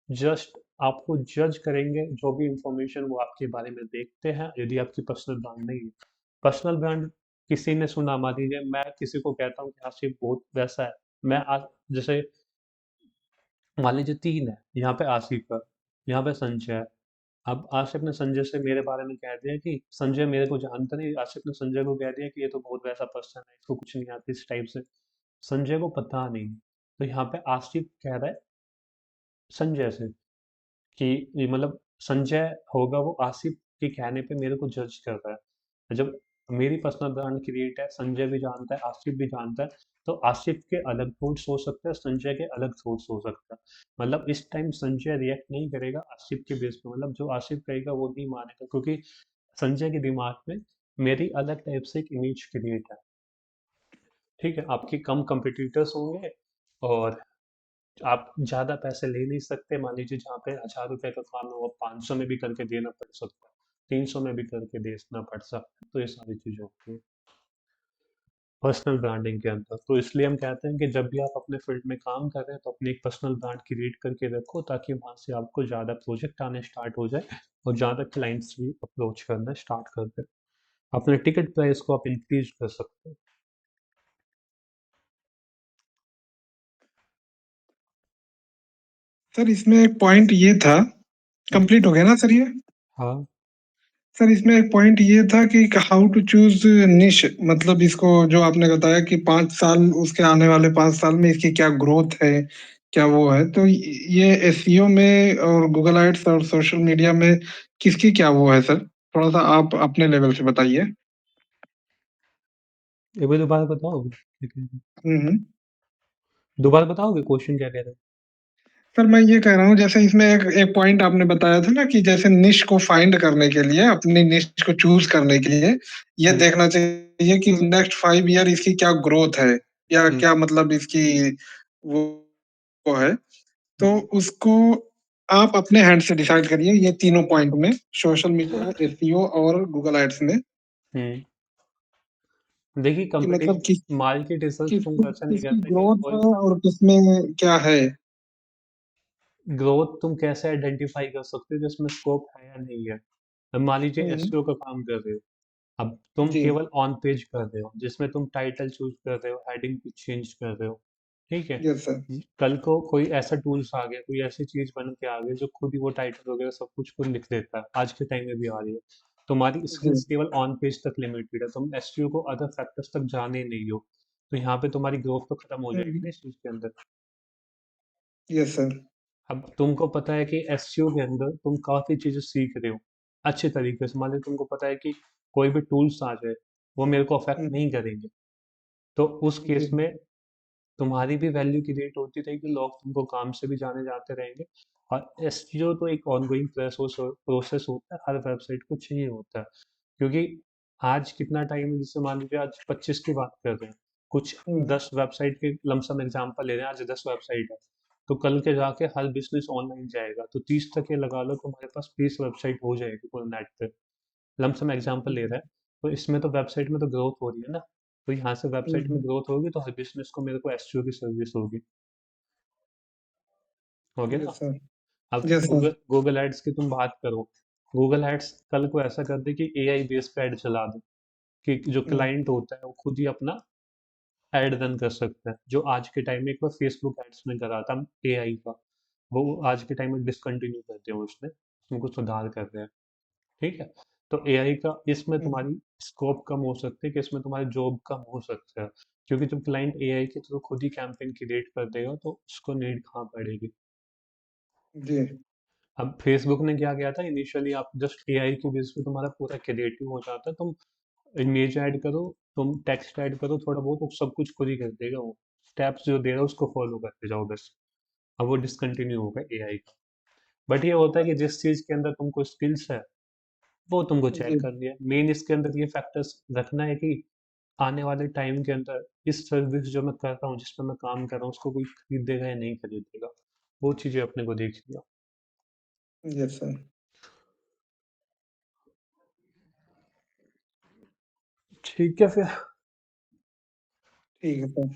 जस्ट आपको जज करेंगे, जो भी इंफॉर्मेशन वो आपके बारे में देखते हैं, यदि आपकी पर्सनल ब्रांड नहीं है। पर्सनल ब्रांड किसी ने सुना, मान लीजिए मैं किसी को कहता हूँ कि आसिफ बहुत वैसा है, मैं आज जैसे मान लीजिए 3 है, यहाँ पे आसिफ है, यहाँ पे संजय है। अब आसिफ ने संजय से मेरे बारे में कह दिया कि संजय मेरे को जानता नहीं, आसिफ ने संजय को कह दिया कि ये तो बहुत वैसा पर्सन है, इसको कुछ नहीं आता, इस टाइप से। संजय को पता नहीं। तो यहाँ पे आसिफ कह रहा है संजय से कि ये मतलब संजय होगा वो आसिफ के कहने पे मेरे को जज कर रहा है। जब मेरी पर्सनल ब्रांड क्रिएट है, संजय भी जानता है, आसिफ भी जानता है, तो आसिफ के अलग थॉट्स हो सकते हैं, संजय के अलग थॉट्स हो सकते हैं। मतलब इस टाइम संजय रिएक्ट नहीं करेगा आसिफ के बेस पे, मतलब जो आसिफ कहेगा वो नहीं मानेगा, क्योंकि संजय के दिमाग में मेरी अलग टाइप से एक इमेज क्रिएट है, ठीक है? आपके कम कंपटीटर्स होंगे और आप ज़्यादा पैसे ले नहीं सकते। मान लीजिए जहाँ पे 1000 रुपये का काम है वो 500 में भी करके देना पड़ सकता है, 300 में भी करके देना पड़ सकता है। तो ये सारी चीज़ें होती हैं पर्सनल ब्रांडिंग के अंदर। तो इसलिए हम कहते हैं कि जब भी आप अपने फील्ड में काम कर रहे हैं तो अपनी एक पर्सनल ब्रांड क्रिएट करके रखो, ताकि वहाँ से आपको ज़्यादा प्रोजेक्ट आने स्टार्ट हो जाए और ज़्यादा क्लाइंट्स भी अप्रोच करना स्टार्ट कर दें। अपने टिकट प्राइस को आप इंक्रीज कर सकते हैं।
सर इसमें एक पॉइंट ये था, कंप्लीट हो गया ना सर ये?
हाँ,
सर इसमें एक पॉइंट ये था कि हाउ टू चूज निश, मतलब इसको जो आपने बताया कि 5 साल, उसके आने वाले 5 साल में इसकी क्या ग्रोथ है, क्या वो है, तो ये एसईओ में और गूगल एड्स और सोशल मीडिया में किसकी क्या वो है सर? थोड़ा सा आप अपने लेवल से बताइए।
एक बार दोबारा बताओगे?
हम्म।
दोबारा बताओगे क्वेश्चन क्या कह रहे
सर मैं ये कह रहा हूँ, जैसे इसमें एक एक पॉइंट आपने बताया था ना कि जैसे निश को फाइंड करने के लिए, अपनी निश को चूज करने के लिए ये
हो?
देखना चाहिए कि नेक्स्ट 5 ईयर इसकी क्या ग्रोथ है, या
हम्म,
क्या मतलब इसकी वो वो है। तो
हम्म,
उसको आप अपने हैंड से डिसाइड करिए, ये तीनों पॉइंट में, सोशल मीडिया, एसईओ और गूगल एड्स में,
हम्म। देखिए
कि
कंपनी
मतलब किस
मार्केट रिसर्च तुम
किसकी
वैसा नहीं
किसकी
करते कि
ग्रोथ
कोई
है और किसमें क्या है।
ग्रोथ तुम कैसे आइडेंटिफाई कर सकते हो कि उसमें स्कोप है या नहीं है। अब मान लीजिए
हम्म।
एसईओ का काम कर रहे हो, अब तुम
जी।
केवल ऑन पेज कर रहे हो जिसमें तुम टाइटल चूज कर रहे हो, हेडिंग चेंज कर रहे हो, ठीक है?
Yes sir.
कल को कोई ऐसा टूल्स आ गया, कोई ऐसी चीज बन के आ गई जो खुद ही वो टाइटल वगैरह सब कुछ खुद लिख देता है, आज के टाइम में भी आ रही है। तुम्हारी
जी।
स्किल्स केवल ऑन पेज तक लिमिटेड है, तुम एसईओ को अदर फैक्टर्स तक जाने नहीं हो, तो यहाँ पे तुम्हारी ग्रोथ तो खत्म हो जाएगी
हम्म।
ना इस चीज के अंदर।
Yes sir.
अब तुमको पता है कि एसईओ के अंदर तुम काफ़ी चीज़ें सीख रहे हो अच्छे तरीके से। मान लो तुमको पता है कि कोई भी टूल्स आ जाए वो मेरे को अफेक्ट
हम्म।
नहीं करेंगे, तो उस केस
जी।
में तुम्हारी भी वैल्यू क्रिएट होती रहेगी, लोग तुमको काम से भी जाने जाते रहेंगे। और एसईओ तो एक ऑनगोइंग प्रोसेस होता है, हर वेबसाइट को चाहिए होता है। क्योंकि आज कितना टाइम है, जैसे मान लीजिए आज 25 की बात कर रहे हैं, कुछ
हम्म।
10 वेबसाइट के लमसम एग्जांपल ले रहे हैं, आज 10 वेबसाइट है, तो कल के जाके हर बिजनेस ऑनलाइन जाएगा तो 30 तक ये लगा लो तुम्हारे पास 20 वेबसाइट हो जाएगी पूरे नेट पे। लमसम एग्जांपल ले रहे हैं, तो इसमें तो वेबसाइट में तो ग्रोथ हो रही है ना, तो यहाँ से वेबसाइट में
हम्म।
ग्रोथ होगी तो हर बिजनेस को मेरे को एसईओ की सर्विस होगी, हो गया ना?
Yes sir.
अब
yes sir.
Google Google ads की तुम बात करो, गूगल एड्स कल को ऐसा कर दे कि एआई बेस पे ऐड चला दे, कि जो
हम्म।
क्लाइंट होता है वो खुद ही अपना ऐड रन कर सकता है, जो आज के टाइम में एक बार फेसबुक एड्स में करा था एआई का, वो आज के टाइम में डिसकंटिन्यू कर दिया उसने, उनको सुधार कर रहे हैं, ठीक है? तो एआई का इसमें
हम्म।
तुम्हारी स्कोप कम हो सकती है, कि इसमें तुम्हारी जॉब कम हो सकता है, क्योंकि जब क्लाइंट एआई के थ्रू खुद ही कैंपेन क्रिएट कर देगा तो उसको नीड कहाँ पड़ेगी।
जी।
अब फेसबुक ने क्या किया था इनिशियली, आप जस्ट एआई के बेस पे तुम्हारा पूरा क्रिएटिव हो जाता है, तुम इमेज ऐड करो, तुम टेक्स्ट ऐड करो थोड़ा बहुत, वो सब कुछ खुद ही कर देगा, वो स्टेप्स जो दे रहा है उसको फॉलो करते जाओ बस। अब वो डिसकंटिन्यू होगा एआई का। बट ये होता है कि जिस चीज के अंदर तुमको स्किल्स है वो तुमको चेक
जी।
कर लिया, मेन इसके अंदर ये फैक्टर्स रखना है कि आने वाले टाइम के अंदर इस सर्विस जो मैं कर रहा हूँ, जिस पर मैं काम कर रहा हूँ, उसको कोई खरीदेगा या नहीं खरीदेगा, वो चीजें अपने को देख लिया।
Yes sir.
ठीक है फिर।
ठीक है सर।